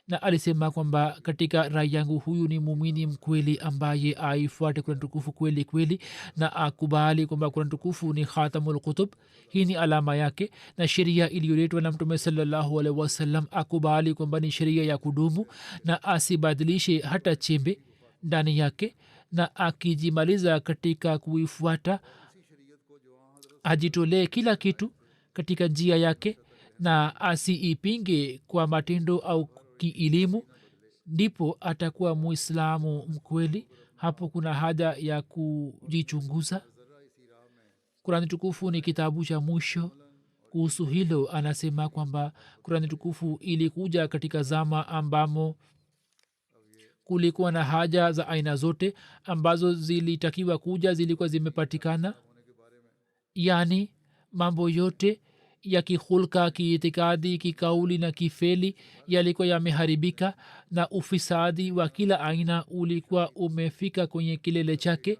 Na alisema kwamba katika rai yangu huyu ni mumini mkweli ambaye aifuate kurani tukufu kweli kweli na akubali kwamba kurani tukufu ni khatamul kutub, hii ni alama yake na sheria iliyoletwa na mtume sallallahu alaihi wasallam akubali kwamba ni sheria ya kudumu na asibadilishe hata chembe ndani yake na akijimaliza katika kuifuata ajitolee kila kitu katika njia yake na asiipinge kwa matendo au kielimu, ndipo atakuwa muislamu mkweli. Hapo kuna haja ya kujichunguza. kurani tukufu ni kitabu cha mwisho. Kuhusu hilo anasema kwamba kurani tukufu ilikuja katika zama ambamo kulikuwa na haja za aina zote ambazo zilitakiwa kuja zilikuwa zimepatikana, yaani mambo yote ya kihulka kiitikadi kikauli na kifeli yalikuwa yameharibika na ufisadi wa kila aina ulikuwa umefika kwenye kilele chake.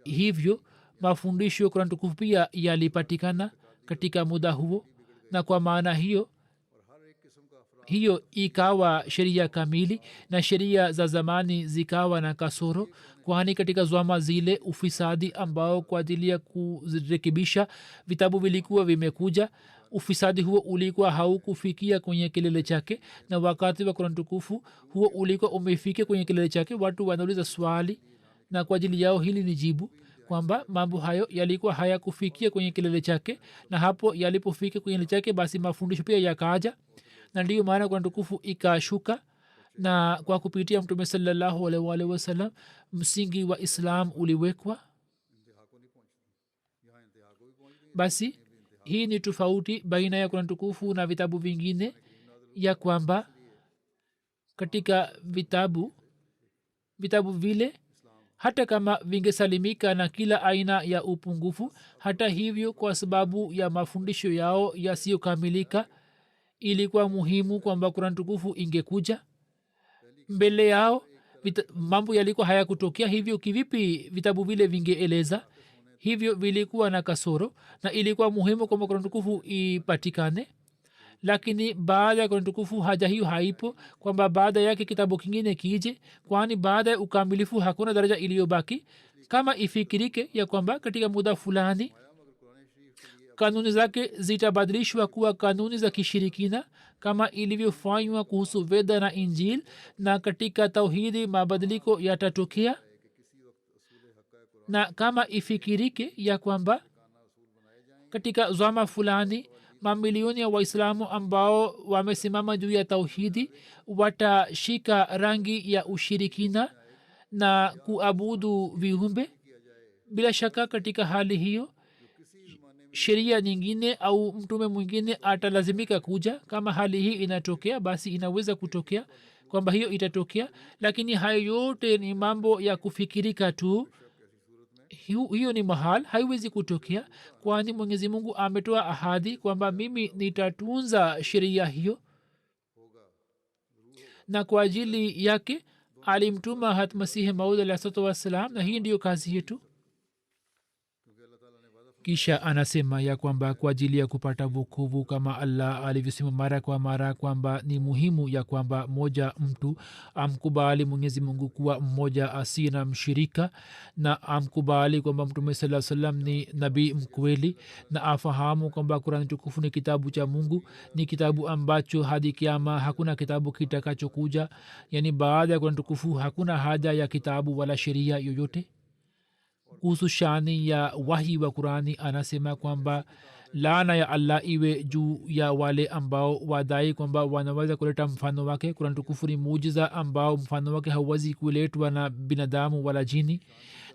Hivyo mafundisho ya kurani tukufu pia yalipatikana katika muda huo na kwa maana hiyo ikawa sheria kamili na sheria za zamani zikawa na kasoro, kwani katika zama zile ufisadi ambao kwa ajili ya kurekebisha vitabu vilikuwa vimekuja, ufisadi huo ulikuwa haukufikia kwenye kilele chake na wakati wa kurani tukufu huo ulikuwa umefikia kwenye kilele chake. Watu wanauliza swali na kwa ajili yao hili ni jibu kwamba mambo hayo yalikuwa hayakufikia kwenye kilele chake na hapo yalipofika kwenye kilele chake basi mafundisho pia yakaja na ndiyo maana kurani tukufu ikashuka na kwa kupitia mtume sallallahu alaihi wasallam msingi wa islam uliwekwa. Basi hii ni tofauti baina ya kurani tukufu na vitabu vingine, ya kwamba katika vitabu vile hata kama vingesalimika na kila aina ya upungufu, hata hivyo kwa sababu ya mafundisho yao yasiyokamilika ilikuwa muhimu kwamba kurani tukufu ingekuja mbele yao. Mambo yalikuwa hayakutokea, hivyo kivipi vitabu vile vingeeleza? Hivyo vilikuwa na kasoro na ilikuwa muhimu kwamba kurani tukufu ipatikane. Lakini baada ya kurani tukufu haja hiyo haipo kwamba baada yake kitabu kingine kije, kwani baada ya ukamilifu hakuna daraja iliyobaki. Kama ifikirike ya kwamba katika muda fulani kanuni zake zitabadilishwa kuwa kanuni za kishirikina kama ilivyofanywa kuhusu veda na injil, na katika tauhidi mabadiliko yatatokea, na kama ifikirike ya kwamba katika zama fulani mamilioni ya waislamu ambao wamesimama juu ya tauhidi watashika rangi ya ushirikina na kuabudu viumbe, bila shaka katika hali hiyo sheria nyingine au mtume mwingine atalazimika kuja. Kama hali hii inatokea, basi inaweza kutokea kwamba hiyo itatokea, lakini hayo yote ni mambo ya kufikirika tu. Hiyo ni mahal, haiwezi kutokea, kwani mwenyezi mungu ametoa ahadi kwamba mimi nitatunza sheria hiyo, na kwa ajili yake alimtuma hat masihi maud alahi salatu wassalam, na hii ndiyo kazi yetu. kisha anasema ya kwamba kwa ajili ya kupata vukuvu kama allah alivyosema mara kwa mara kwamba ni muhimu ya kwamba moja mtu amkubali mwenyezi mungu kuwa mmoja asiye na mshirika na amkubali kwamba mtume saa salam ni nabii mkweli na afahamu kwamba kurani tukufu ni kitabu cha mungu ni kitabu ambacho hadi kiama hakuna kitabu kitakachokuja yani baada ya kurani tukufu hakuna haja ya kitabu wala sheria yoyote kuhusu shani ya wahi wa qurani anasema kwamba laana ya allah iwe juu ya wale ambao wadai kwamba wanaweza kuleta mfano wake kurani tukufu ni muujiza ambao mfano wake hauwezi kuletwa na binadamu wala jini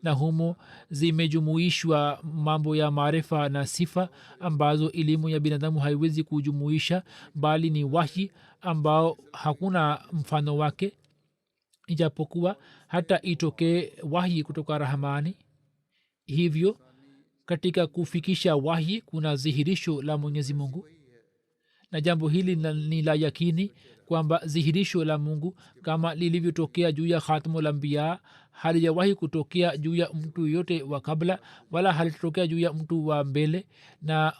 na humo zimejumuishwa mambo ya maarifa na sifa ambazo elimu ya binadamu haiwezi kujumuisha bali ni wahi ambao hakuna mfano wake ijapokuwa hata itokee wahi kutoka rahmani hivyo katika kufikisha wahi kuna dhihirisho la mwenyezi mungu na jambo hili ni la yakini kwamba dhihirisho la mungu kama lilivyotokea juu ya khatamul anbiya halijawahi kutokea juu ya mtu yote wa kabla wala halitokea juu ya mtu wa mbele na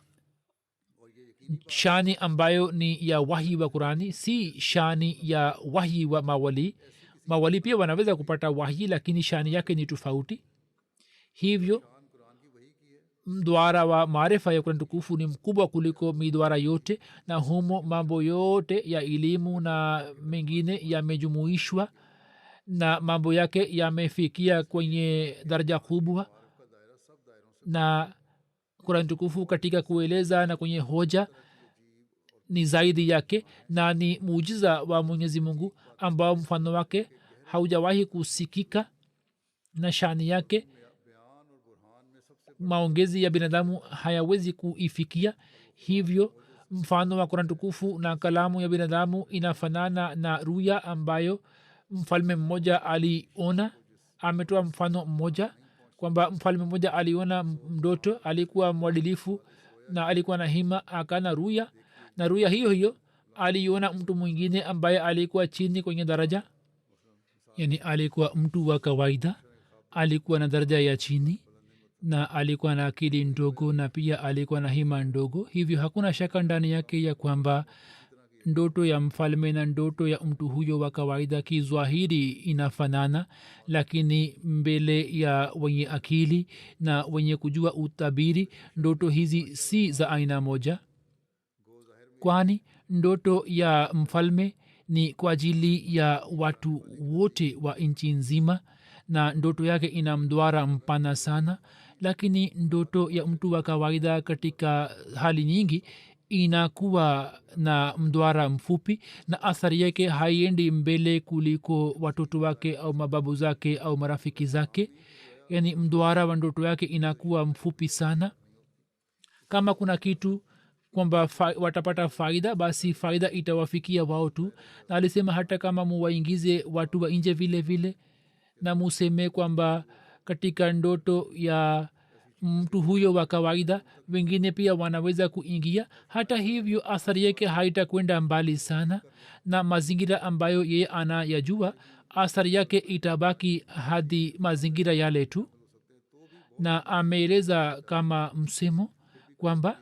shani ambayo ni ya wahi wa qurani si shani ya wahi wa mawali pia wanaweza kupata wahi lakini shani yake ni tofauti hivyo mdwara wa maarifa ya kurani tukufu ni mkubwa kuliko midwara yote na humo mambo yote ya elimu na mengine yamejumuishwa na mambo yake yamefikia kwenye daraja kubwa na kurani tukufu katika kueleza na kwenye hoja ni zaidi yake na ni muujiza wa mwenyezi mungu ambao mfano wake haujawahi kusikika na shani yake maongezi ya binadamu hayawezi kuifikia hivyo mfano wa kurani tukufu na kalamu ya binadamu inafanana na ruya ambayo mfalme mmoja aliona ametoa mfano mmoja kwamba mfalme mmoja aliona mdoto alikuwa mwadilifu na alikuwa na hima akana ruya na ruya hiyo hiyo aliona mtu mwingine ambaye alikuwa chini kwenye daraja yani alikuwa mtu wa kawaida alikuwa na daraja ya chini na alikuwa na akili ndogo na pia alikuwa na hima ndogo hivyo hakuna shaka ndani yake ya kwamba ndoto ya mfalme na ndoto ya mtu huyo wa kawaida kizwahiri inafanana lakini mbele ya wenye akili na wenye kujua utabiri ndoto hizi si za aina moja kwani ndoto ya mfalme ni kwa ajili ya watu wote wa nchi nzima na ndoto yake ina mdwara mpana sana lakini ndoto ya mtu wa kawaida katika hali nyingi inakuwa na mdwara mfupi na athari yake haiendi mbele kuliko watoto wake au mababu zake au marafiki zake yani mdwara wa ndoto yake inakuwa mfupi sana kama kuna kitu kwamba watapata faida basi faida itawafikia wao tu na alisema hata kama muwaingize watu wa nje vile vile na museme kwamba katika ndoto ya mtu huyo wa kawaida wengine pia wanaweza kuingia hata hivyo athari yake haitakwenda mbali sana na mazingira ambayo yeye anayajua athari yake itabaki hadi mazingira yale tu na ameeleza kama msemo kwamba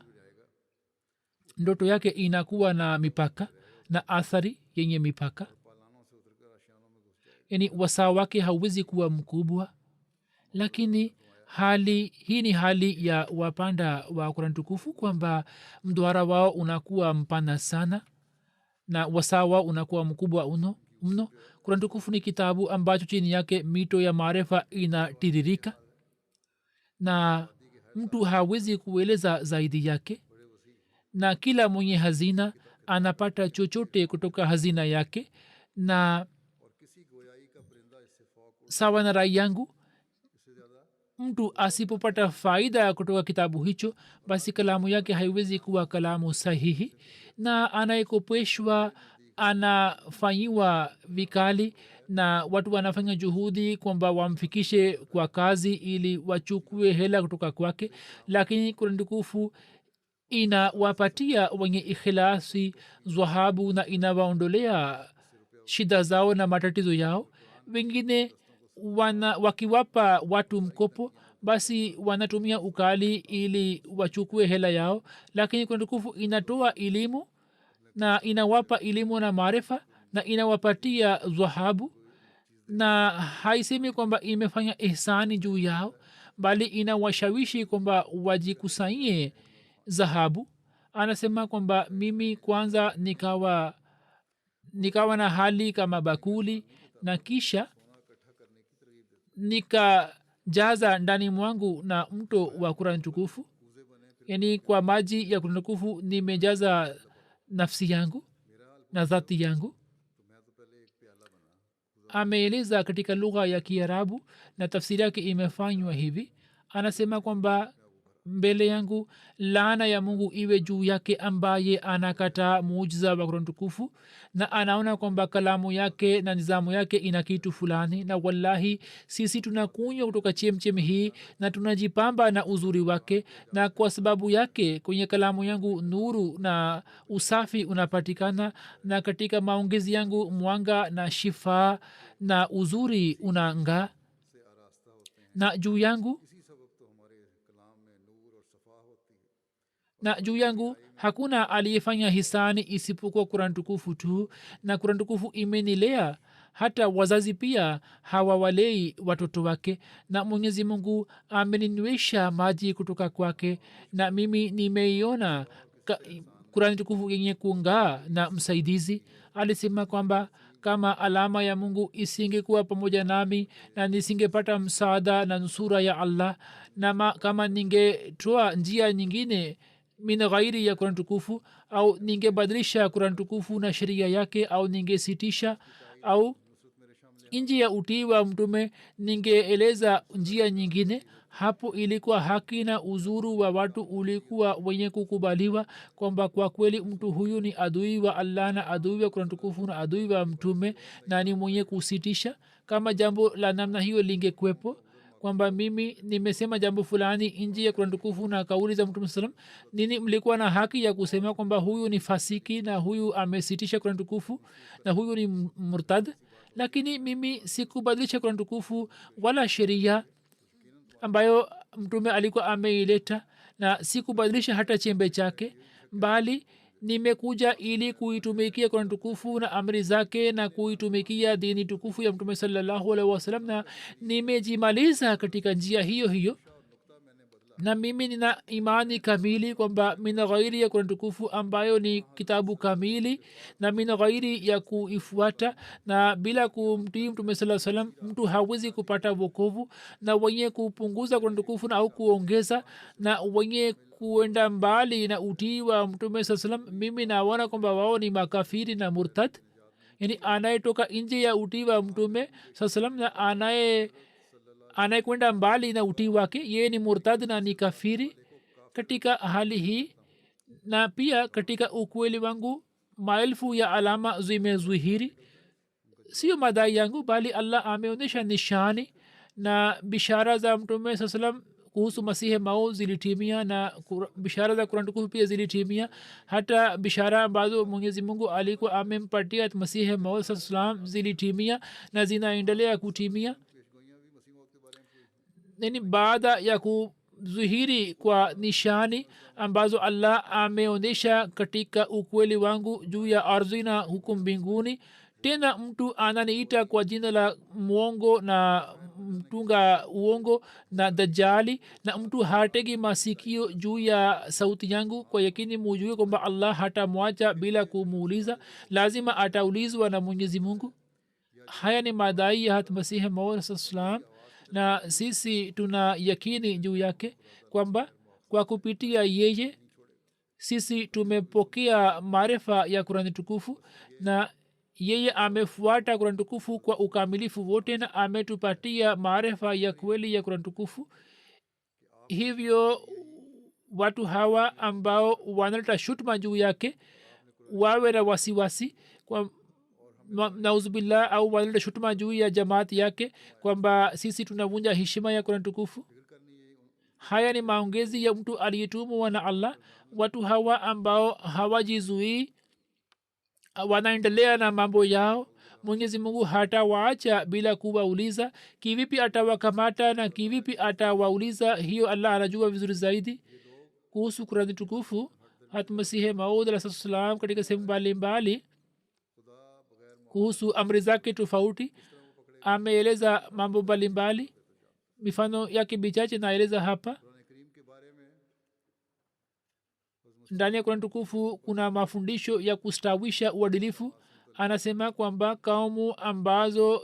ndoto yake inakuwa na mipaka na athari yenye mipaka yani wasaa wake hauwezi kuwa mkubwa lakini hali hii ni hali ya wapanda wa kurani tukufu kwamba mduara wao unakuwa mpana sana na wasaa wao unakuwa mkubwa mno kurani tukufu ni kitabu ambacho chini yake mito ya maarifa inatiririka na mtu hawezi kueleza zaidi yake na kila mwenye hazina anapata chochote kutoka hazina yake na sawa na rai yangu mtu asipopata faida kutoka kitabu hicho basi kalamu yake haiwezi kuwa kalamu sahihi na anayekopeshwa anafanyiwa vikali na watu wanafanya juhudi kwamba wamfikishe kwa kazi ili wachukue hela kutoka kwake lakini kurani tukufu inawapatia wenye ikhilasi dhahabu na inawaondolea shida zao na matatizo yao wengine wakiwapa watu mkopo basi wanatumia ukali ili wachukue hela yao, lakini kurani tukufu inatoa elimu na inawapa elimu na maarifa na inawapatia dhahabu, na haisemi kwamba imefanya ihsani juu yao, bali inawashawishi kwamba wajikusanyie dhahabu. Anasema kwamba mimi kwanza nikawa na hali kama bakuli, na kisha nikajaza ndani mwangu na mto wa kurani tukufu, yani kwa maji ya kurani tukufu nimejaza nafsi yangu na dhati yangu. ameeleza katika lugha ya kiarabu na tafsiri yake imefanywa hivi. Anasema kwamba mbele yangu laana ya mungu iwe juu yake ambaye anakataa muujiza wa kurani tukufu na anaona kwamba kalamu yake na nizamu yake ina kitu fulani, na wallahi sisi tunakunywa kutoka chemchem hii na tunajipamba na uzuri wake, na kwa sababu yake kwenye kalamu yangu nuru na usafi unapatikana, na katika maongezi yangu mwanga na shifa na uzuri unang'aa, na juu yangu hakuna aliyefanya hisani isipokuwa kurani tukufu tu, na kurani tukufu imenilea. Hata wazazi pia hawawalei watoto wake, na mwenyezi mungu ameninywesha maji kutoka kwake, na mimi nimeiona kurani tukufu yenye kung'aa na msaidizi. Alisema kwamba kama alama ya mungu isingekuwa pamoja nami na nisingepata msaada na nusura ya allah, na kama ningetoa njia nyingine min ghairi ya kurani tukufu, au ningebadilisha kurani tukufu na sheria yake, au ningesitisha au nje ya utii wa mtume ningeeleza njia nyingine, hapo ilikuwa haki na uzuru wa watu ulikuwa wenye kukubaliwa kwamba kwa kweli mtu huyu ni adui wa allah na adui wa kurani tukufu na adui wa mtume na ni mwenye kusitisha. kama jambo la namna hiyo lingekwepo kwamba mimi nimesema jambo fulani nje ya kurani tukufu na kauli za mtume salam, nini mlikuwa na haki ya kusema kwamba huyu ni fasiki na huyu amesitisha kurani tukufu na huyu ni murtad. Lakini mimi sikubadilisha kurani tukufu wala sheria ambayo mtume alikuwa ameileta, na sikubadilisha hata chembe chake, bali nimekuja ili kuitumikia kurani tukufu na amri zake na kuitumikia dini tukufu ya mtume sallallahu alaihi wasallam, na nimejimaliza katika njia hiyo hiyo. na mimi nina imani kamili kwamba mina ghairi ya kurani tukufu ambayo ni kitabu kamili na mina ghairi ya kuifuata na bila kumtii mtume saa salam mtu hawezi kupata wokovu, na wenye kupunguza kurani tukufu na au kuongeza na wenye kuenda mbali na utii wa mtume saa salam, mimi naona kwamba wao ni makafiri na murtad. yani anayetoka nje ya utii wa mtume saa salam na anayekwenda mbali na utii wake yeye ni murtad na ni kafiri. katika hali hii na pia katika ukweli wangu maelfu ya alama zimezuhiri, sio madai yangu bali allah ameonyesha nishani na bishara za mtume saa salam kuhusu masihi mao zilitimia, na bishara za kurani tukufu pia zilitimia. hata bishara ambazo mwenyezi mungu alikuwa amempatia masihi mao saa salam zilitimia na zinaendelea kutimia. yani baada ya kuzuhiri kwa nishani ambazo allah ameonyesha katika ukweli wangu juu ya ardhi na huku mbinguni, tena mtu ananiita kwa jina la mwongo na mtunga uongo na dajali, na mtu hategi masikio juu ya sauti yangu, kwa yakini mujue kwamba allah hatamwacha bila kumuuliza, lazima ataulizwa na mwenyezi mungu. haya ni madai ya hatmasihi maud salam, na sisi tuna yakini juu yake kwamba kwa kupitia yeye sisi tumepokea maarifa ya kurani tukufu, na yeye amefuata kurani tukufu kwa ukamilifu wote na ametupatia maarifa ya kweli ya kurani tukufu. hivyo watu hawa ambao wanaleta shutuma juu yake wawe na wasiwasi kwa nauzubillah, au wanaleta shutuma juu ya jamaati yake kwamba sisi tunavunja heshima ya kurani tukufu. haya ni maongezi ya mtu aliyetumwa na allah. watu hawa ambao hawajizuii wanaendelea na mambo yao, mwenyezi mungu hatawaacha bila kuwauliza. kivipi atawakamata na kivipi atawauliza, hiyo allah anajua vizuri zaidi. kuhusu kurani tukufu hatmasihe maud alah salam katika sehemu mbalimbali kuhusu amri zake tofauti ameeleza mambo mbalimbali. mifano yake michache naeleza hapa. ndani ya kurani tukufu kuna mafundisho ya kustawisha uadilifu. anasema kwamba kaumu ambazo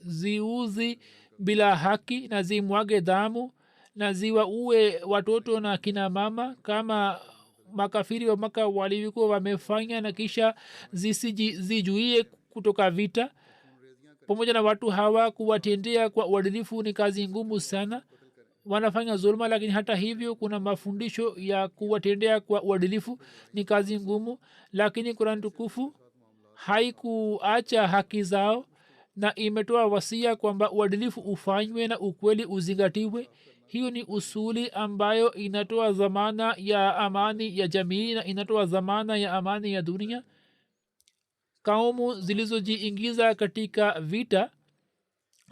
ziuzi bila haki na zimwage damu na ziwaue watoto na kina mama kama makafiri wa maka walivyokuwa wamefanya, na kisha zijuie kutoka vita. pamoja na watu hawa kuwatendea kwa uadilifu ni kazi ngumu sana. wanafanya zulma, lakini hata hivyo kuna mafundisho ya kuwatendea kwa uadilifu, ni kazi ngumu. lakini kurani tukufu haikuacha haki zao na imetoa wasia kwamba uadilifu ufanywe na ukweli uzingatiwe. hiyo ni usuli ambayo inatoa zamana ya amani ya jamii na inatoa zamana ya amani ya dunia. kaumu zilizojiingiza katika vita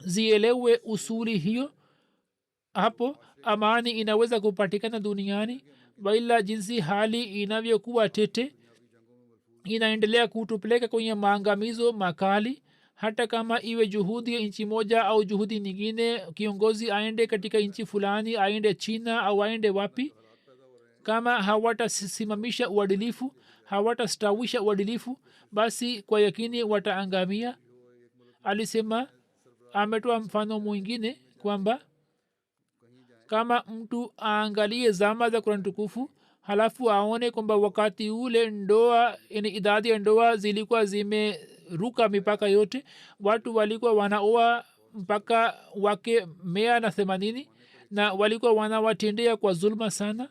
zielewe usuli hiyo, hapo amani inaweza kupatikana duniani. waila jinsi hali inavyokuwa tete inaendelea kutupeleka kwenye maangamizo makali. hata kama iwe juhudi ya nchi moja au juhudi nyingine, kiongozi aende katika nchi fulani, aende china au aende wapi, kama hawatasimamisha uadilifu, hawatastawisha uadilifu, basi kwa yakini wataangamia. alisema, ametoa mfano mwingine kwamba kama mtu aangalie zama za kurani tukufu halafu aone kwamba wakati ule ndoa, yani idadi ya ndoa zilikuwa zimeruka mipaka yote. watu walikuwa wanaoa mpaka wake 180 na walikuwa wanawatendea kwa zulma sana.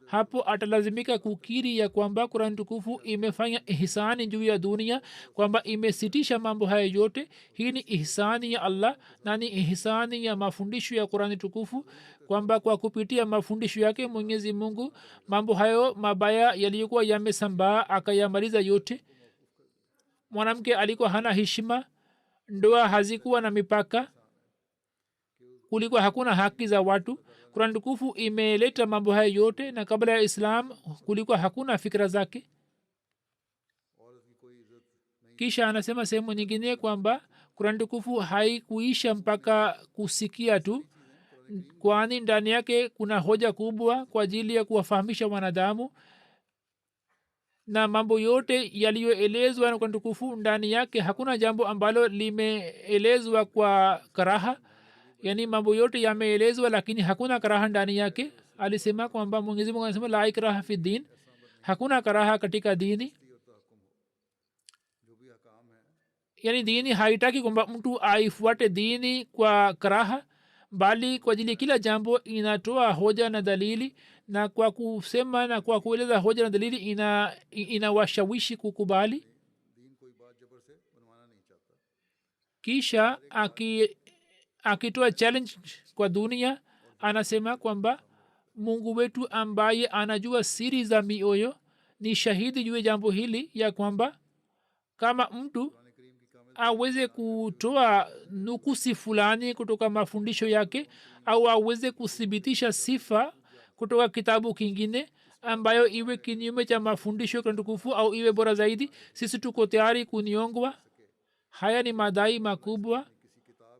hapo atalazimika kukiri ya kwamba kurani tukufu imefanya ihsani juu ya dunia, kwamba imesitisha mambo haya yote. hii ni ihsani ya allah na ni ihsani ya mafundisho ya kurani tukufu, kwamba kwa kupitia mafundisho yake mwenyezi mungu mambo hayo mabaya yaliyokuwa yamesambaa akayamaliza yote. mwanamke alikuwa hana heshima, ndoa hazikuwa na mipaka, kulikuwa hakuna haki za watu. kurani tukufu imeleta mambo haya yote, na kabla ya islam kulikuwa hakuna fikra zake. kisha anasema sehemu nyingine kwamba kurani tukufu haikuisha mpaka kusikia tu, kwani ndani yake kuna hoja kubwa kwa ajili ya kuwafahamisha wanadamu, na mambo yote yaliyoelezwa na kurani tukufu ndani yake hakuna jambo ambalo limeelezwa kwa karaha, yani mambo yote yameelezwa lakini hakuna karaha ndani yake. alisema kwamba mwenyezi mungu anasema la ikraha fi din, hakuna karaha katika dini. yani dini haitaki kwamba mtu aifuate dini kwa karaha, bali kwa ajili kila jambo inatoa hoja na dalili, na kwa kusema na kwa kueleza hoja na dalili inawashawishi kukubali. kisha akitoa challenge kwa dunia anasema kwamba mungu wetu ambaye anajua siri za mioyo ni shahidi juu ya jambo hili, ya kwamba kama mtu aweze kutoa nukusi fulani kutoka mafundisho yake au aweze kuthibitisha sifa kutoka kitabu kingine ambayo iwe kinyume cha mafundisho ya tukufu au iwe bora zaidi, sisi tuko tayari kuniongwa. haya ni madai makubwa,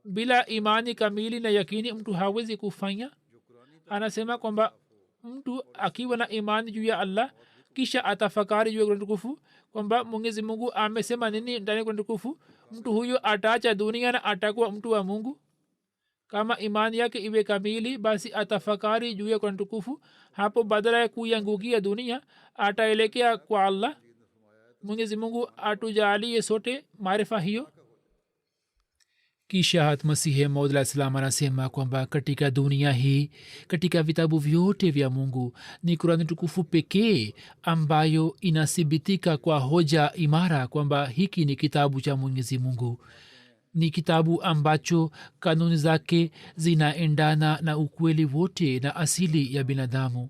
bila imani kamili na yakini mtu hawezi kufanya. anasema kwamba mtu akiwa na imani juu ya allah kisha atafakari juu ya Qur'an tukufu kwamba mwenyezi mungu amesema nini ndani ya Qur'an tukufu, mtu huyo ataacha dunia na atakuwa mtu wa mungu. kama imani yake iwe kamili, basi atafakari juu ya Qur'an tukufu. hapo badala ya kuiangukia dunia ataelekea kwa allah. mwenyezi mungu atujalie sote maarifa hiyo. kisha hatmasihe maud alah salam anasema kwamba katika dunia hii, katika vitabu vyote vya mungu, ni kurani tukufu pekee ambayo inathibitika kwa hoja imara kwamba hiki ni kitabu cha mwenyezi mungu. ni kitabu ambacho kanuni zake zinaendana na ukweli wote na asili ya binadamu,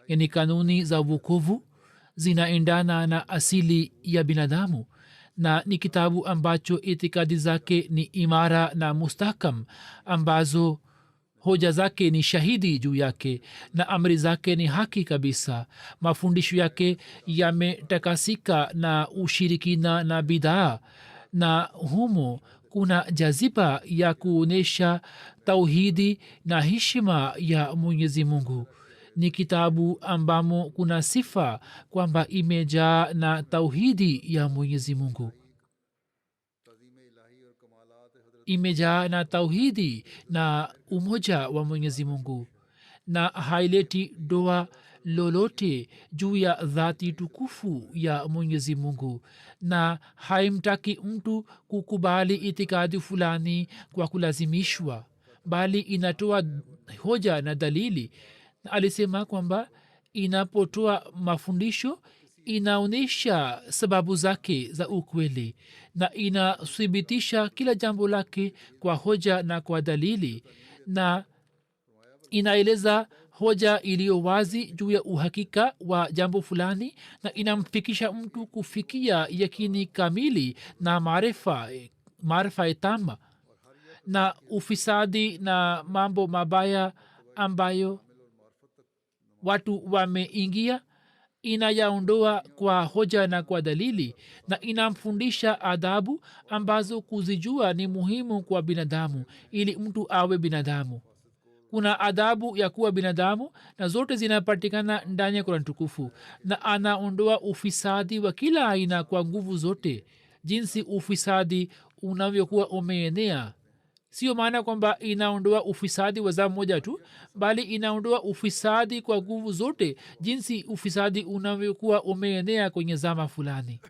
yani kanuni za wokovu zinaendana na asili ya binadamu, na ni kitabu ambacho itikadi zake ni imara na mustahkam, ambazo hoja zake ni shahidi juu yake na amri zake ni haki kabisa. Mafundisho yake yametakasika na ushirikina na bidaa, na humo kuna jaziba ya kuonyesha tauhidi na heshima ya mwenyezi mungu. Ni kitabu ambamo kuna sifa kwamba imejaa na tauhidi ya mwenyezi mungu, imejaa na tauhidi na umoja wa mwenyezi mungu, na haileti doa lolote juu ya dhati tukufu ya mwenyezi mungu, na haimtaki mtu kukubali itikadi fulani kwa kulazimishwa, bali inatoa hoja na dalili. Alisema kwamba inapotoa mafundisho inaonyesha sababu zake za ukweli na inathibitisha kila jambo lake kwa hoja na kwa dalili, na inaeleza hoja iliyo wazi juu ya uhakika wa jambo fulani, na inamfikisha mtu kufikia yakini kamili na maarifa tama. Na ufisadi na mambo mabaya ambayo watu wameingia inayaondoa kwa hoja na kwa dalili, na inamfundisha adabu ambazo kuzijua ni muhimu kwa binadamu ili mtu awe binadamu. Kuna adabu ya kuwa binadamu na zote zinapatikana ndani ya Qur'an tukufu, na anaondoa ufisadi wa kila aina kwa nguvu zote. Jinsi ufisadi unavyokuwa umeenea, sio maana kwamba inaondoa ufisadi wa zama moja tu, bali inaondoa ufisadi kwa nguvu zote, jinsi ufisadi unavyokuwa umeenea kwenye zama fulani,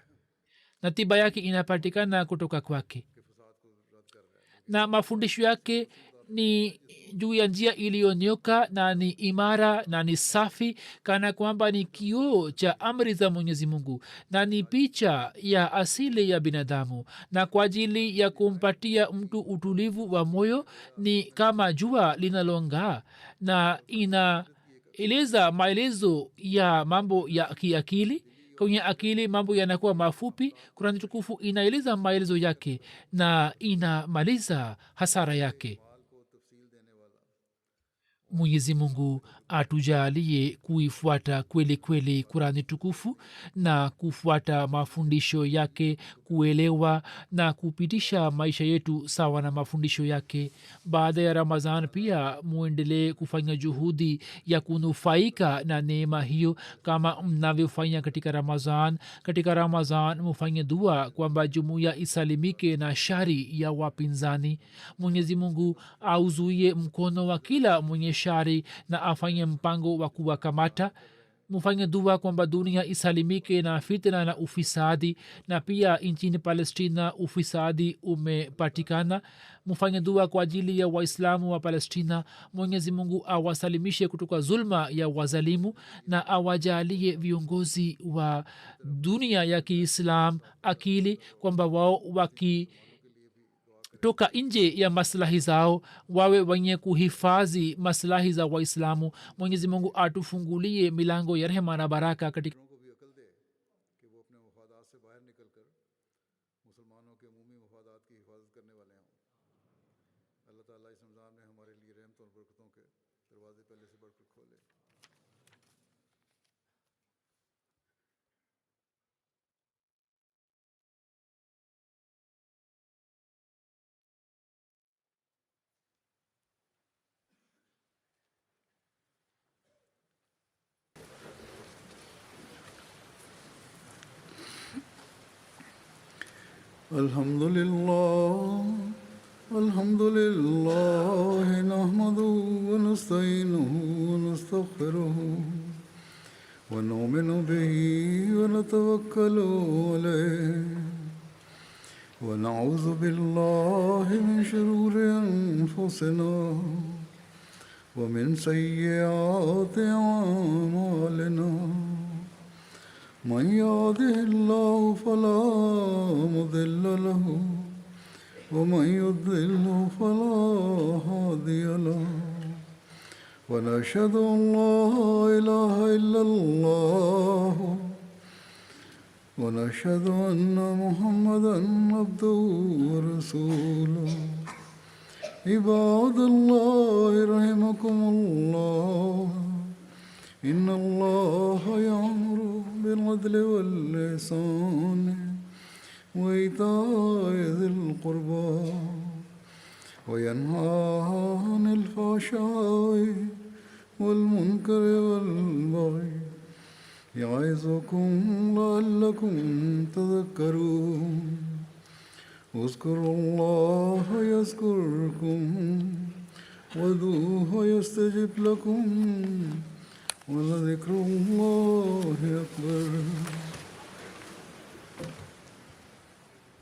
na tiba yake inapatikana kutoka kwake. Na mafundisho yake ni juu ya njia iliyonyoka na ni imara na ni safi, kana kwamba ni kioo cha amri za mwenyezi mungu na ni picha ya asili ya binadamu, na kwa ajili ya kumpatia mtu utulivu wa moyo ni kama jua linalong'aa, na inaeleza maelezo ya mambo ya kiakili. Kwenye akili mambo yanakuwa mafupi. Kurani tukufu inaeleza maelezo yake na inamaliza hasara yake. Mwenyezi mungu atujalie kuifuata kweli kweli Kurani tukufu na kufuata mafundisho yake, kuelewa na kupitisha maisha yetu sawa na mafundisho yake. Baada ya Ramadhan pia muendelee kufanya juhudi ya kunufaika na neema hiyo kama mnavyofanya katika Ramadhan. Katika Ramadhan mufanye dua kwamba jumuiya isalimike na shari ya wapinzani. Mwenyezi mungu auzuie mkono wa kila mwenye shari na afanye mpango wa kuwakamata. mufanye dua kwamba dunia isalimike na fitna na ufisadi, na pia nchini Palestina ufisadi umepatikana. mufanye dua kwa ajili ya waislamu wa Palestina. Mwenyezi mungu awasalimishe kutoka zulma ya wazalimu na awajalie viongozi wa dunia ya Kiislam akili kwamba wao toka nje ya maslahi zao wawe wenye kuhifadhi maslahi za waislamu. mwenyezi mungu atufungulie milango ya rehema na baraka katika الحمد لله نحمده ونستعينه ونستغفره ونؤمن به ونتوكل عليه ونعوذ بالله من شرور أنفسنا ومن سيئات أعمالنا. من يهده الله فلا مضل له ومن يضلل فلا هادي له ونشهد أن لا إله إلا الله ونشهد أن محمدا عبده ورسوله عباد الله رحمكم الله إن الله يأمر بالعدل والإحسان وإيتاء ذي القربى وينهى عن الفحشاء والمنكر والبغي يعظكم لعلكم تذكرون اذكروا الله يذكركم وادعوه يستجب لكم ولذكر الله أكبر